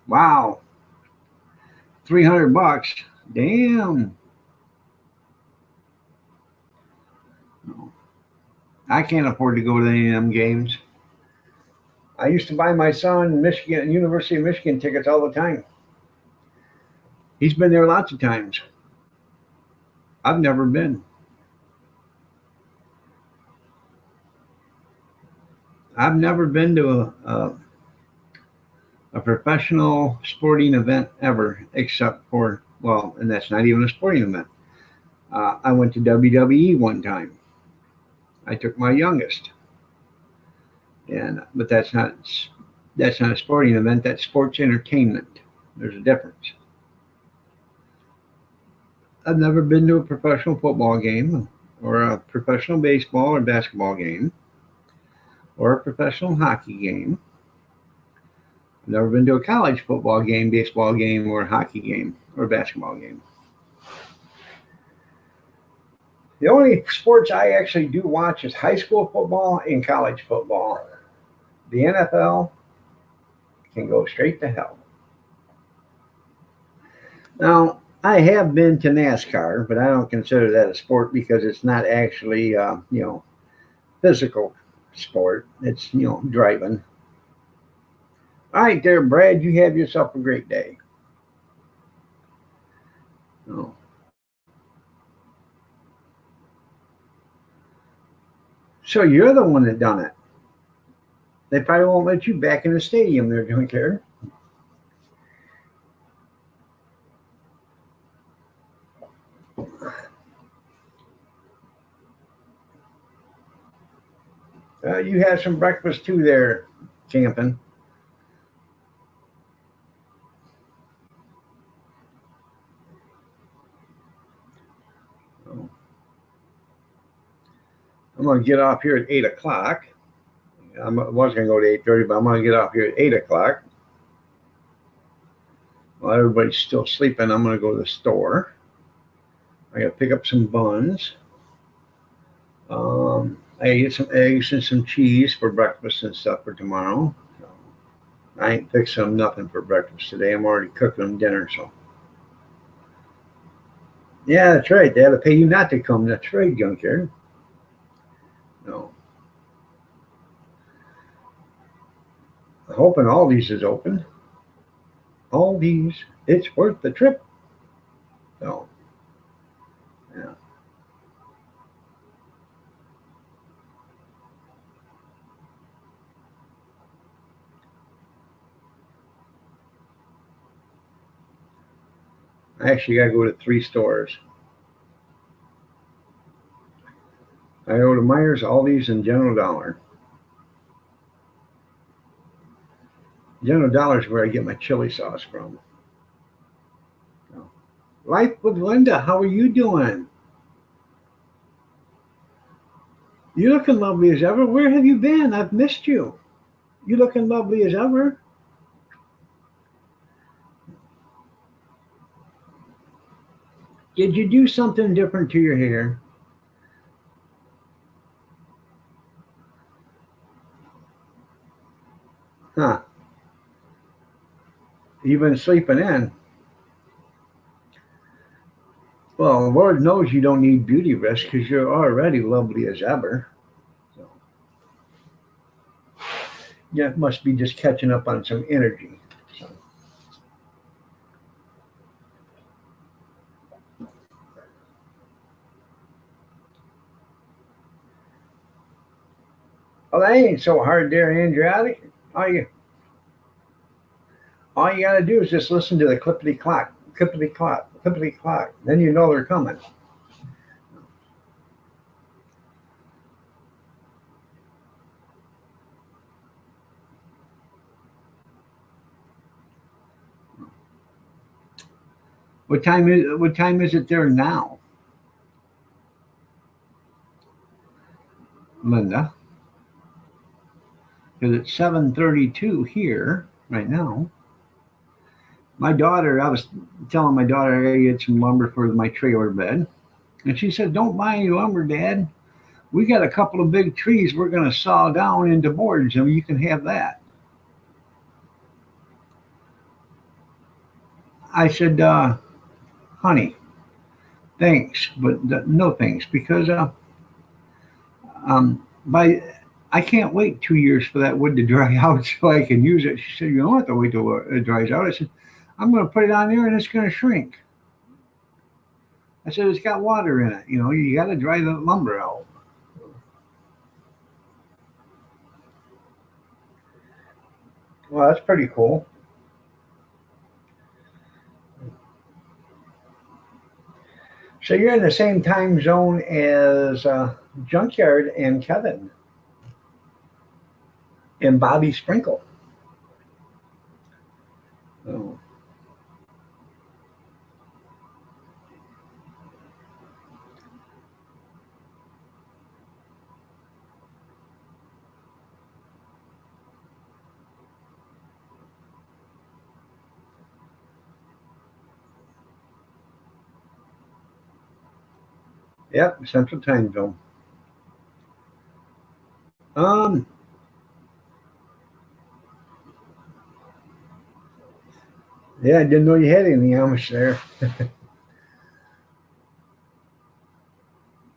[SPEAKER 1] Wow. $300. Damn. No. I can't afford to go to any of them games. I used to buy my son University of Michigan tickets all the time. He's been there lots of times. I've never been. I've never been to a professional sporting event ever, except for, well, and that's not even a sporting event. I went to WWE one time. I took my youngest, but that's not a sporting event. That's sports entertainment. There's a difference. I've never been to a professional football game, or a professional baseball or basketball game, or a professional hockey game. I've never been to a college football game, baseball game, or hockey game, or basketball game. The only sports I actually do watch is high school football and college football. The NFL can go straight to hell. Now, I have been to NASCAR, but I don't consider that a sport because it's not actually, physical sport. It's, driving. All right, there, Brad. You have yourself a great day. Oh. So you're the one that done it. They probably won't let you back in the stadium there, don't care. You had some breakfast too there, camping. Oh. I'm going to get off here at 8 o'clock. I was going to go to 8:30, but I'm going to get off here at 8 o'clock. While everybody's still sleeping, I'm going to go to the store. I got to pick up some buns. I get some eggs and some cheese for breakfast and stuff for tomorrow. So I ain't fixing them nothing for breakfast today. I'm already cooking them dinner. So yeah, that's right. They had to pay you not to come. That's right, Junkyard. No. I'm hoping Aldi's is open. Aldi's, it's worth the trip. So yeah. I actually got to go to 3 stores. I go to Myers, Aldi's, and General Dollar. General Dollar is where I get my chili sauce from. So, Life with Linda, how are you doing? You looking lovely as ever. Where have you been? I've missed you. You looking lovely as ever. Did you do something different to your hair? Huh. You've been sleeping in. Well, Lord knows you don't need beauty rest because you're already lovely as ever. So, yeah, it must be just catching up on some energy. So. Well, that ain't so hard there, Andriotic. All you gotta do is just listen to the clippity clock, clippity clock, clippity clock. Then you know they're coming. What time is it there now, Linda? Because it's 7:32 here right now. My daughter, I was telling my daughter I gotta get some lumber for my trailer bed, and she said, "Don't buy any lumber, Dad. We got a couple of big trees we're gonna saw down into boards, and you can have that." I said, "Honey, thanks, but no thanks, because by I can't wait 2 years for that wood to dry out so I can use it." She said, "You don't have to wait till it dries out." I said, "I'm going to put it on there and it's going to shrink." I said, "It's got water in it. You got to dry the lumber out." Well, that's pretty cool. So you're in the same time zone as Junkyard and Kevin and Bobby Sprinkle. Oh, yep, Central Time Zone. Um, yeah, I didn't know you had any Amish there.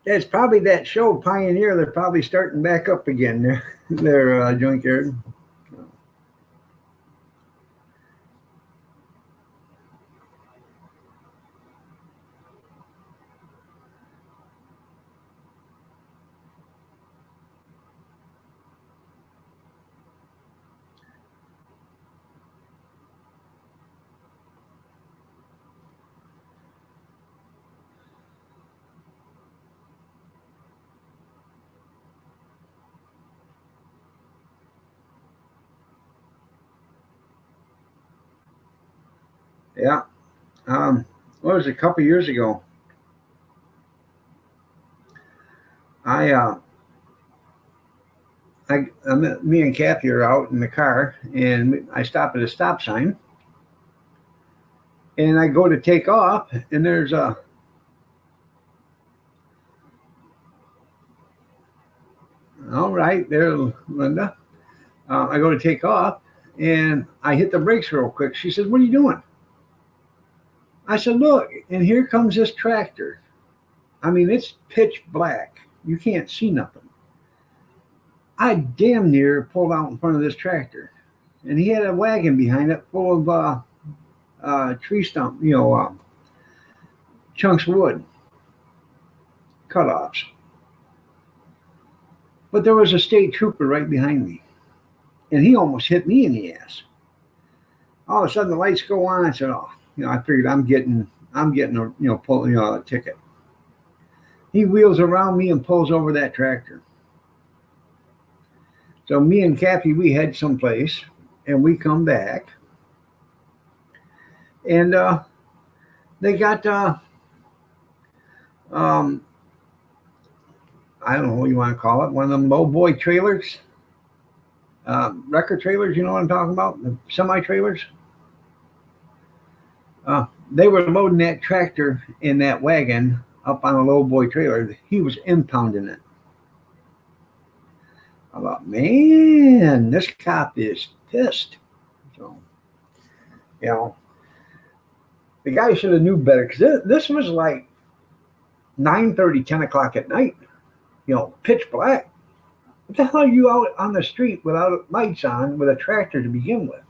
[SPEAKER 1] Yeah, it's probably that show Pioneer. They're probably starting back up again. Their junkyard. Yeah. What was it, a couple years ago? I, me and Kathy are out in the car, and I stop at a stop sign, and I go to take off, and there's a all right there, Linda. I go to take off, and I hit the brakes real quick. She says, "What are you doing?" I said, "Look, and here comes this tractor. I mean, it's pitch black. You can't see nothing." I damn near pulled out in front of this tractor, and he had a wagon behind it full of tree stump, chunks of wood, cut-offs. But there was a state trooper right behind me, and he almost hit me in the ass. All of a sudden, the lights go on. I said, "Oh, I figured I'm getting a, a ticket." He wheels around me and pulls over that tractor. So me and Kathy, we head someplace, and we come back, and they got um, I don't know what you want to call it, one of them low boy trailers, record trailers. You know what I'm talking about? The semi trailers. They were loading that tractor in that wagon up on a low boy trailer. He was impounding it. I thought, man, this cop is pissed. So, you know, the guy should have knew better, because this was like 9:30, 10 o'clock at night. Pitch black. What the hell are you out on the street without lights on with a tractor to begin with?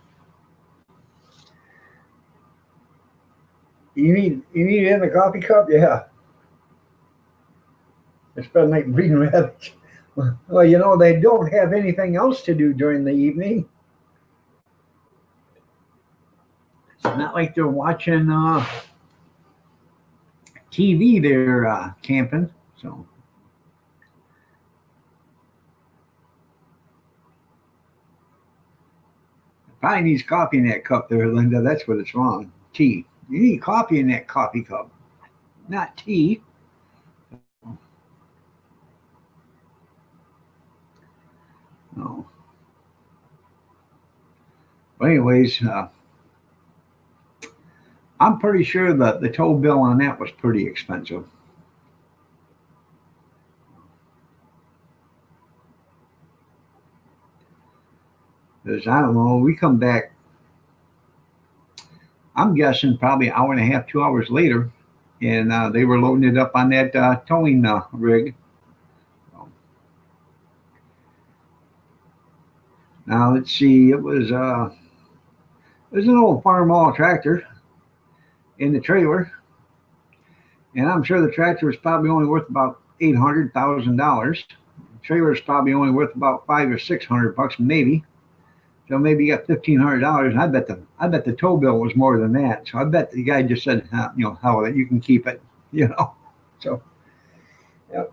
[SPEAKER 1] You need it in the coffee cup? Yeah. It's been like breeding rabbits. Well, they don't have anything else to do during the evening. It's not like they're watching TV. They're camping. So probably needs coffee in that cup there, Linda. That's what it's wrong. Tea. You need coffee in that coffee cup, not tea. No. But anyways, I'm pretty sure that the tow bill on that was pretty expensive. Because I don't know, we come back, I'm guessing probably an hour and a half, 2 hours later, and they were loading it up on that towing rig. So, now let's see, it was an old farm all tractor in the trailer, and I'm sure the tractor was probably only worth about $800,000. The trailer is probably only worth about 500 or 600 bucks, maybe. So maybe you got $1,500. I bet the tow bill was more than that. So I bet the guy just said, hell with it, you can keep it. You know. So yeah.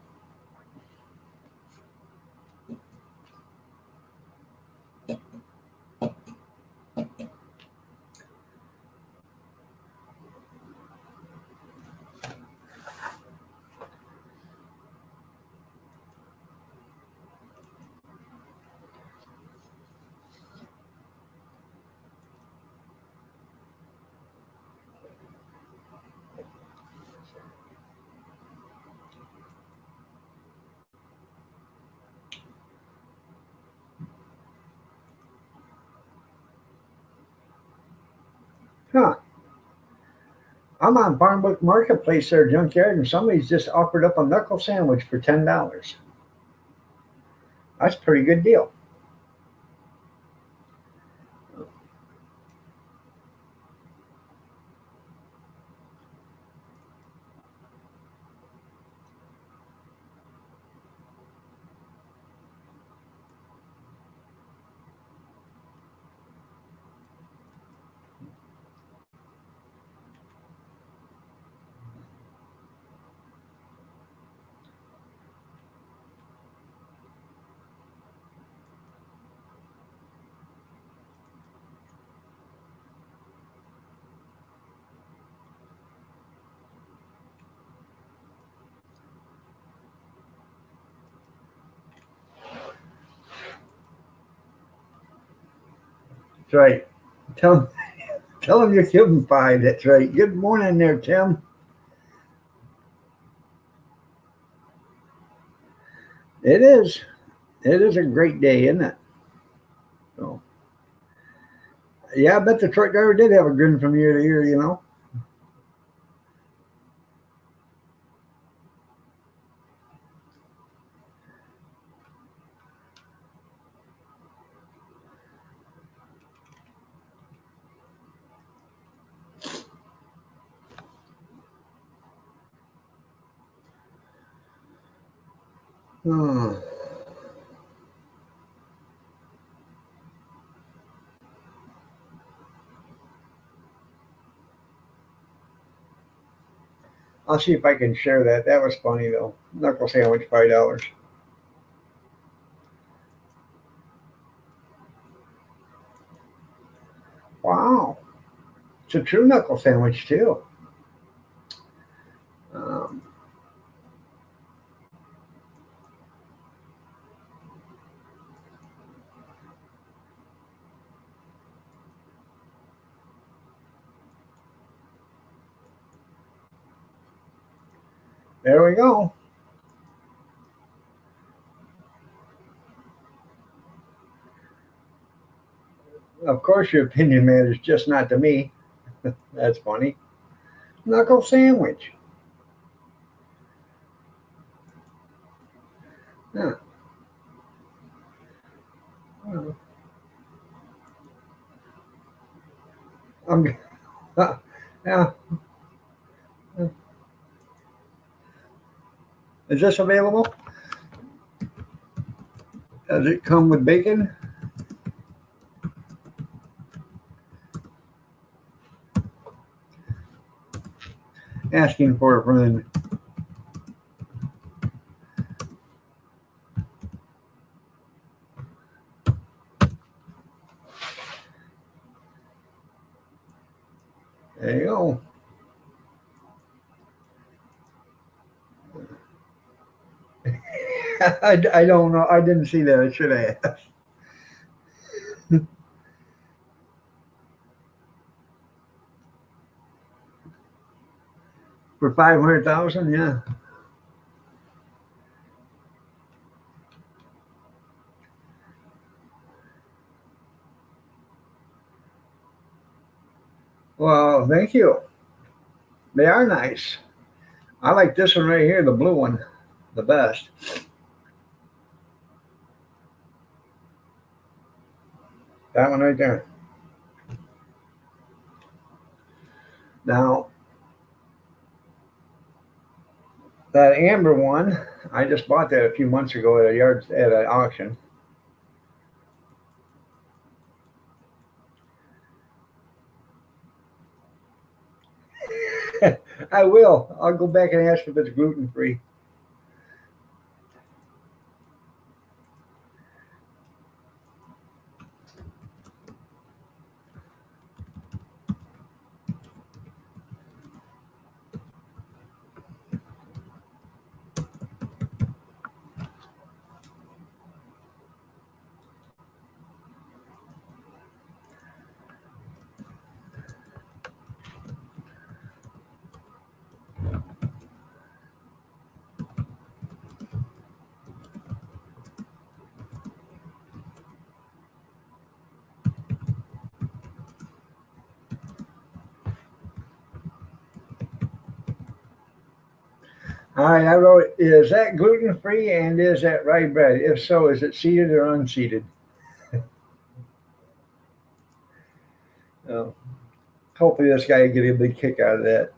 [SPEAKER 1] Huh. I'm on Barnbook Marketplace there, junkyard, and somebody's just offered up a knuckle sandwich for $10. That's a pretty good deal. That's right. Tell tell him you're giving 5. That's right. Good morning there, Tim. It is. It is a great day, isn't it? So yeah, I bet the truck driver did have a grin from ear to ear. Oh. I'll see if I can share that. That was funny though. Knuckle sandwich, $5. Wow, it's a true knuckle sandwich too. Um, there we go. Of course, your opinion matters, just not to me. That's funny. Knuckle sandwich. Huh. I'm, yeah. Is this available? Does it come with bacon? Asking for a friend. There you go. I don't know. I didn't see that. I should have. For 500,000, yeah. Well, thank you. They are nice. I like this one right here, the blue one, the best. That one right there. Now, that amber one, I just bought that a few months ago at a yard at an auction. I will. I'll go back and ask if it's gluten free. All right, I wrote, is that gluten free and is that rye bread? If so, is it seeded or unseeded? Oh, hopefully, this guy will get a big kick out of that.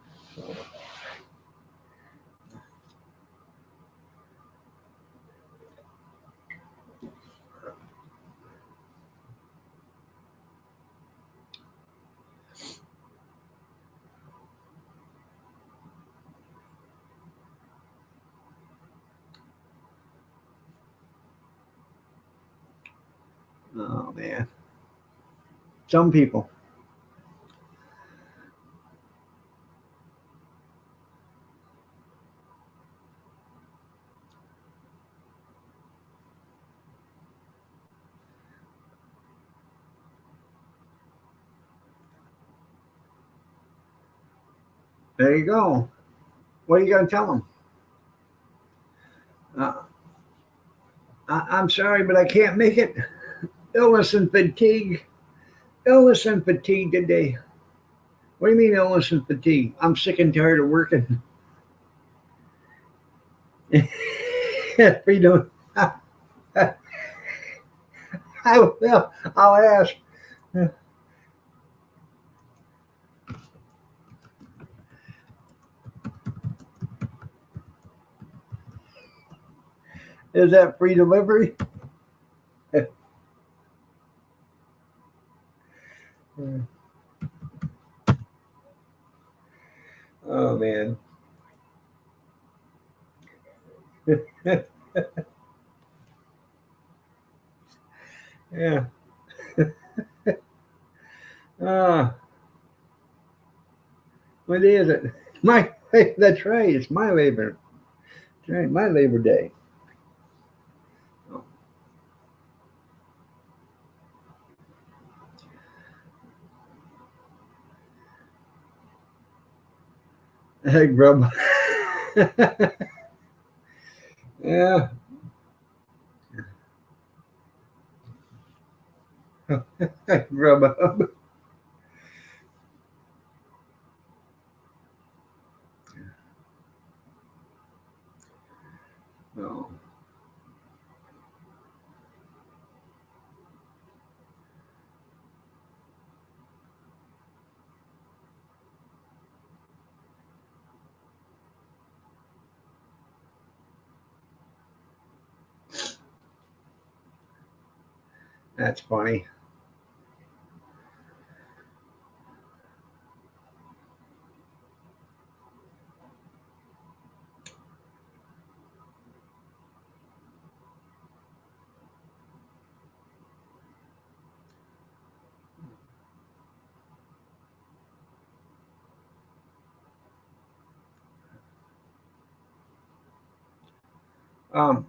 [SPEAKER 1] Oh, man. Some people. There you go. What are you going to tell them? Uh, I'm sorry, but I can't make it. Illness and fatigue. Illness and fatigue today. What do you mean illness and fatigue? I'm sick and tired of working. Freedom. I will. I'll ask. Is that free delivery? Oh man. Yeah. Ah, what is it? My that's right. It's my labor. That's right. My Labor Day. Oh, hey, grub. Yeah. Grub. Oh, that's funny. Um,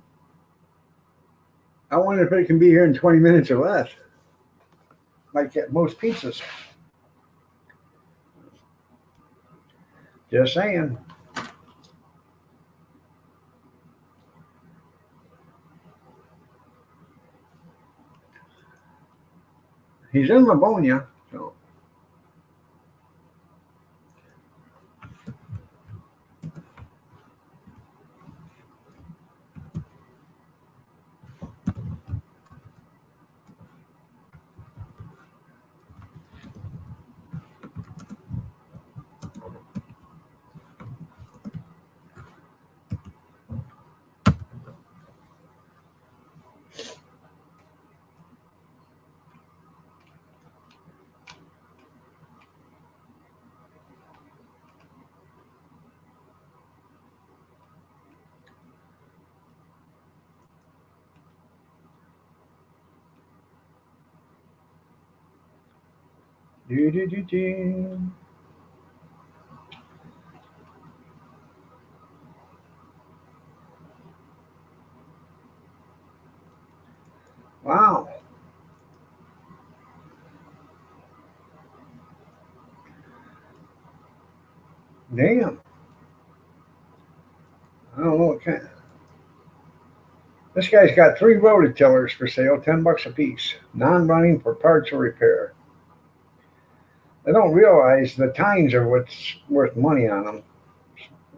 [SPEAKER 1] I wonder if it can be here in 20 minutes or less. Like at most pizzas. Just saying. He's in Livonia, so do do do do. Wow. Damn. I don't know what kind. This guy's got 3 rototillers for sale, $10 a piece. Non-running for parts or repair. They don't realize the tines are what's worth money on them,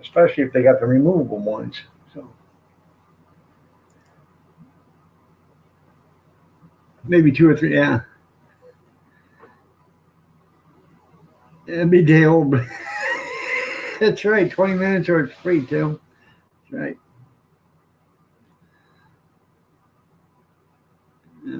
[SPEAKER 1] especially if they got the removable ones. So maybe 2 or 3. Yeah, it'd be day old. That's right. 20 minutes or it's free, Tim. That's right. Yeah.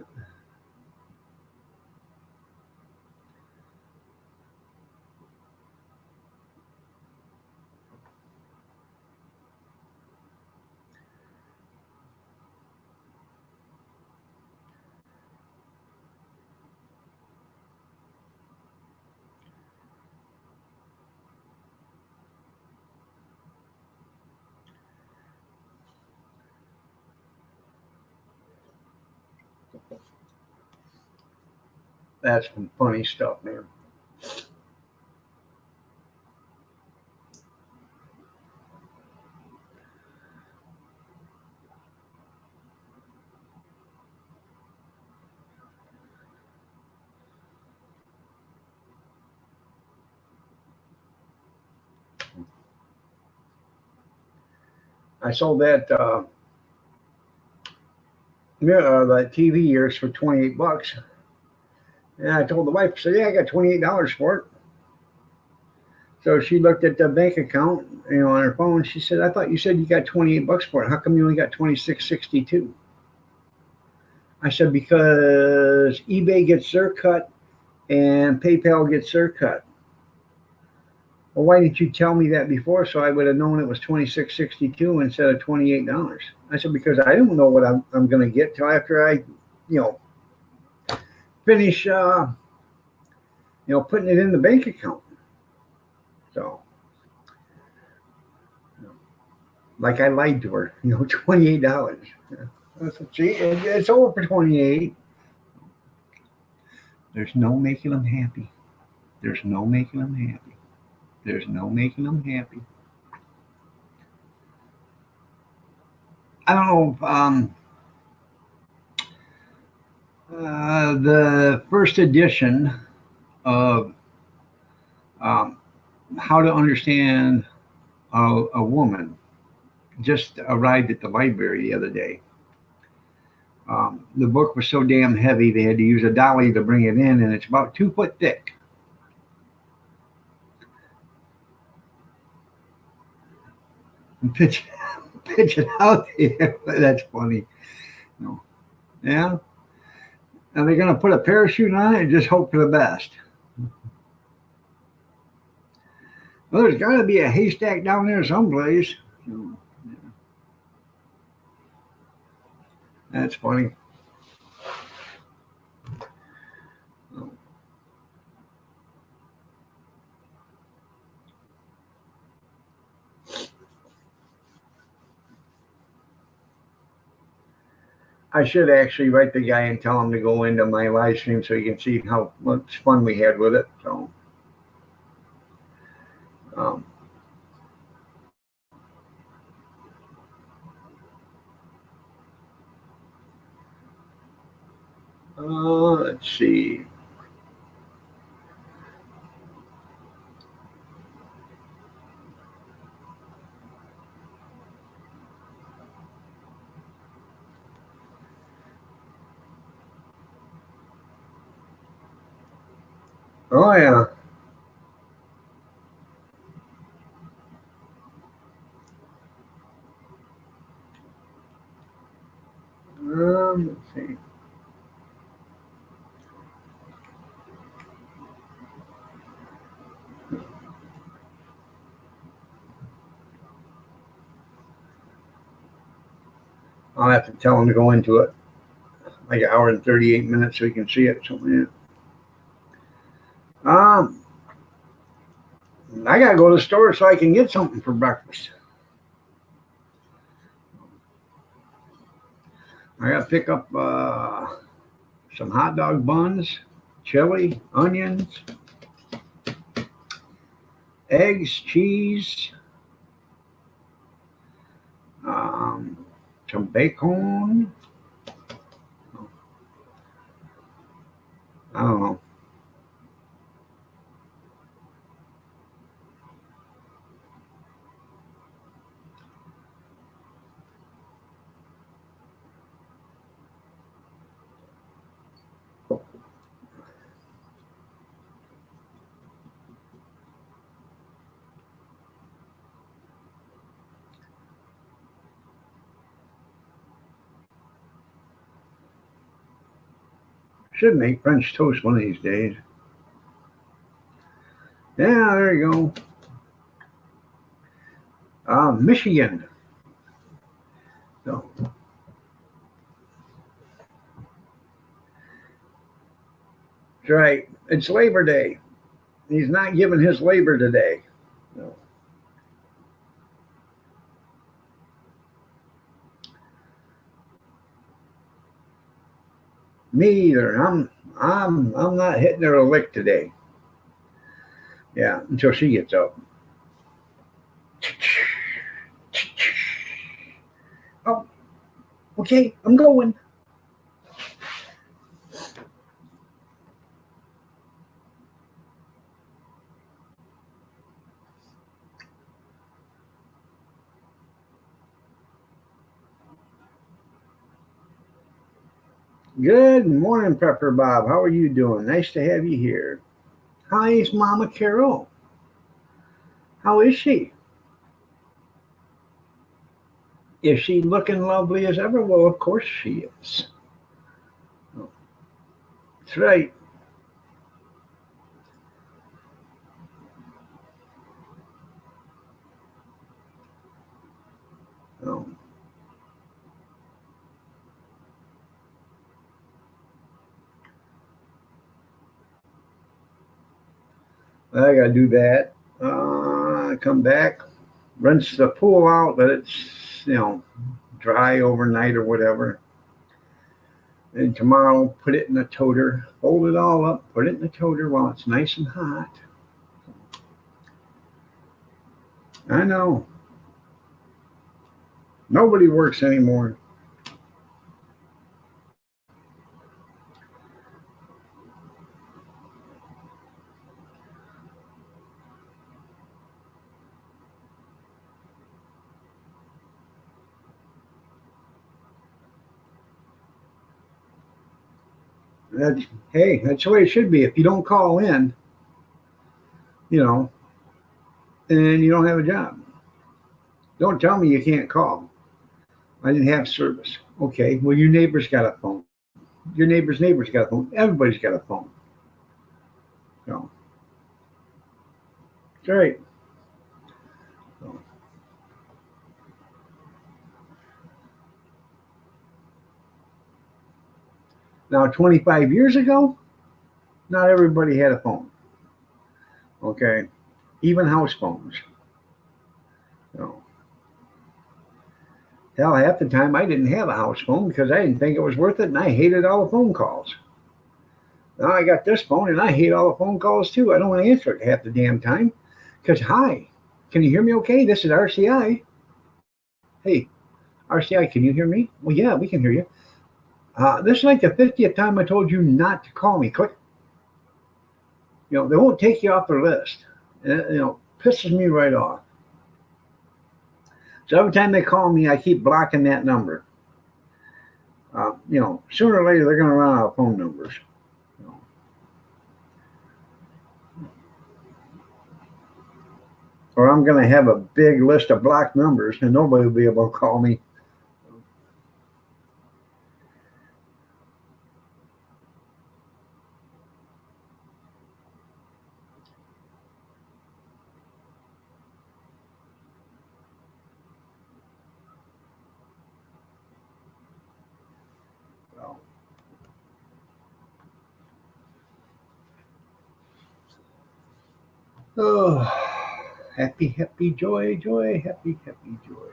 [SPEAKER 1] That's some funny stuff, man. I sold that TV years for $28. And I told the wife, I said, yeah, I got $28 for it. So she looked at the bank account, on her phone. She said, I thought you said you got $28 for it. How come you only got 26.62? I said, because eBay gets their cut and PayPal gets their cut. Well, why didn't you tell me that before so I would have known it was 26.62 instead of $28? I said, because I don't know what I'm going to get till after I, you know, finish, putting it in the bank account. So, like I lied to her, $28. See, it's over for 28. There's no making them happy. There's no making them happy. There's no making them happy. I don't know if the first edition of um, How to Understand a Woman just arrived at the library the other day. The book was so damn heavy they had to use a dolly to bring it in, and it's about 2 foot thick. And pitch it out there. That's funny. No. Yeah. Are they going to put a parachute on it and just hope for the best? Well, there's got to be a haystack down there someplace. So, yeah, that's funny. I should actually write the guy and tell him to go into my live stream so he can see how much fun we had with it. So, um, let's see. Oh yeah. Let's see. I'll have to tell him to go into it like an hour and 38 minutes so he can see it. So yeah. Um, I gotta go to the store so I can get something for breakfast. I gotta pick up some hot dog buns, chili, onions, eggs, cheese, um, some bacon. I don't know. Should make French toast one of these days. Yeah, there you go. Michigan. So, that's right. It's Labor Day. He's not giving his labor today. No. Me either. I'm not hitting her a lick today. Yeah, until she gets up. Oh, okay, I'm going. Good morning, Pepper Bob. How are you doing? Nice to have you here. Hi, is Mama Carol. How is she? Is she looking lovely as ever? Well, of course she is. That's right. Oh, I gotta do that. Come back, rinse the pool out, let it, dry overnight or whatever. And tomorrow, put it in a toter, fold it all up, put it in the toter while it's nice and hot. I know. Nobody works anymore. That's, hey, that's the way it should be. If you don't call in, you know, then you don't have a job. Don't tell me you can't call. I didn't have service. Okay, well, your neighbor's got a phone. Your neighbor's neighbor's got a phone. Everybody's got a phone. So, it's all right. So, now, 25 years ago, not everybody had a phone. Okay, even house phones. So, Hell, half the time I didn't have a house phone because I didn't think it was worth it, and I hated all the phone calls. Now I got this phone, and I hate all the phone calls too. I don't want to answer it half the damn time. Because, hi, can you hear me okay? This is RCI. Hey, RCI, can you hear me? Well, yeah, we can hear you. This is like the 50th time I told you not to call me. Click. They won't take you off their list. Pisses me right off. So every time they call me, I keep blocking that number. Sooner or later they're going to run out of phone numbers. Or I'm going to have a big list of blocked numbers and nobody will be able to call me. Oh, happy, happy, joy, joy, happy, happy, joy.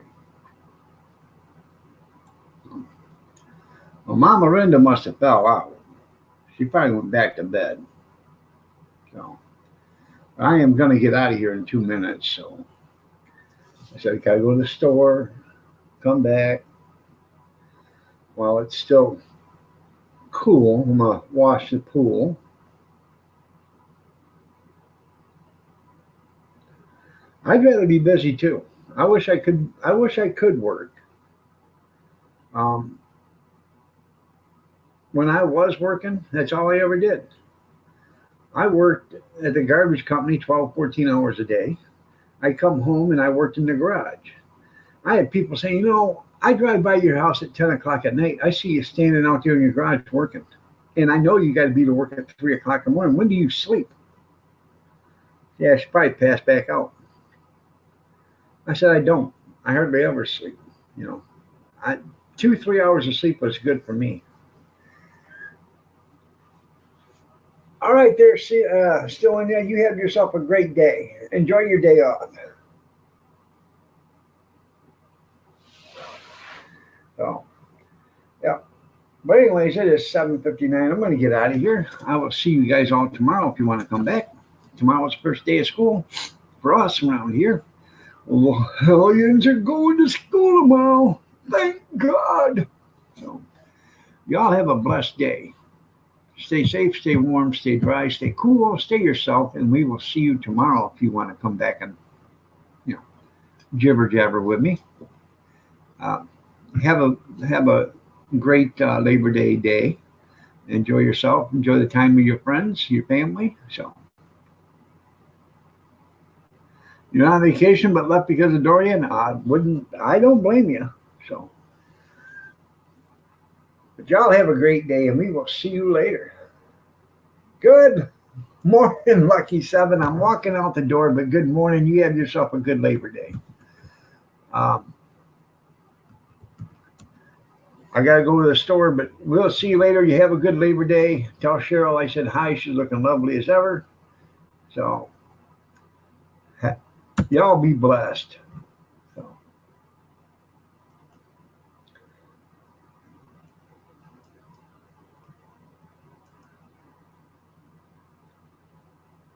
[SPEAKER 1] Well, Mama Linda must have fell out. She probably went back to bed. So I am going to get out of here in 2 minutes. So I said, I got to go to the store, come back while it's still cool. I'm going to wash the pool. I'd rather be busy too. I wish I could work. When I was working, that's all I ever did. I worked at the garbage company 12, 14 hours a day. I come home and I worked in the garage. I had people saying, I drive by your house at 10 o'clock at night. I see you standing out there in your garage working. And I know you got to be to work at 3 o'clock in the morning. When do you sleep? Yeah, I should probably pass back out. I said, I don't. I hardly ever sleep. 2-3 hours of sleep was good for me. All right, there, still in there. You have yourself a great day. Enjoy your day off. So, yeah. But anyways, it is 7:59. I'm going to get out of here. I will see you guys all tomorrow if you want to come back. Tomorrow's the first day of school for us around here. Well, hellions are going to school tomorrow. Thank God. So, y'all have a blessed day. Stay safe, stay warm, stay dry, stay cool, stay yourself, and we will see you tomorrow if you want to come back and, jibber jabber with me. Have a great Labor Day. Enjoy yourself. Enjoy the time with your friends, your family. So you're on vacation, but left because of Dorian. I don't blame you. So, but y'all have a great day, and we will see you later. Good morning, Lucky 7. I'm walking out the door, but good morning. You have yourself a good Labor Day. I got to go to the store, but we'll see you later. You have a good Labor Day. Tell Cheryl I said hi. She's looking lovely as ever. So, y'all be blessed.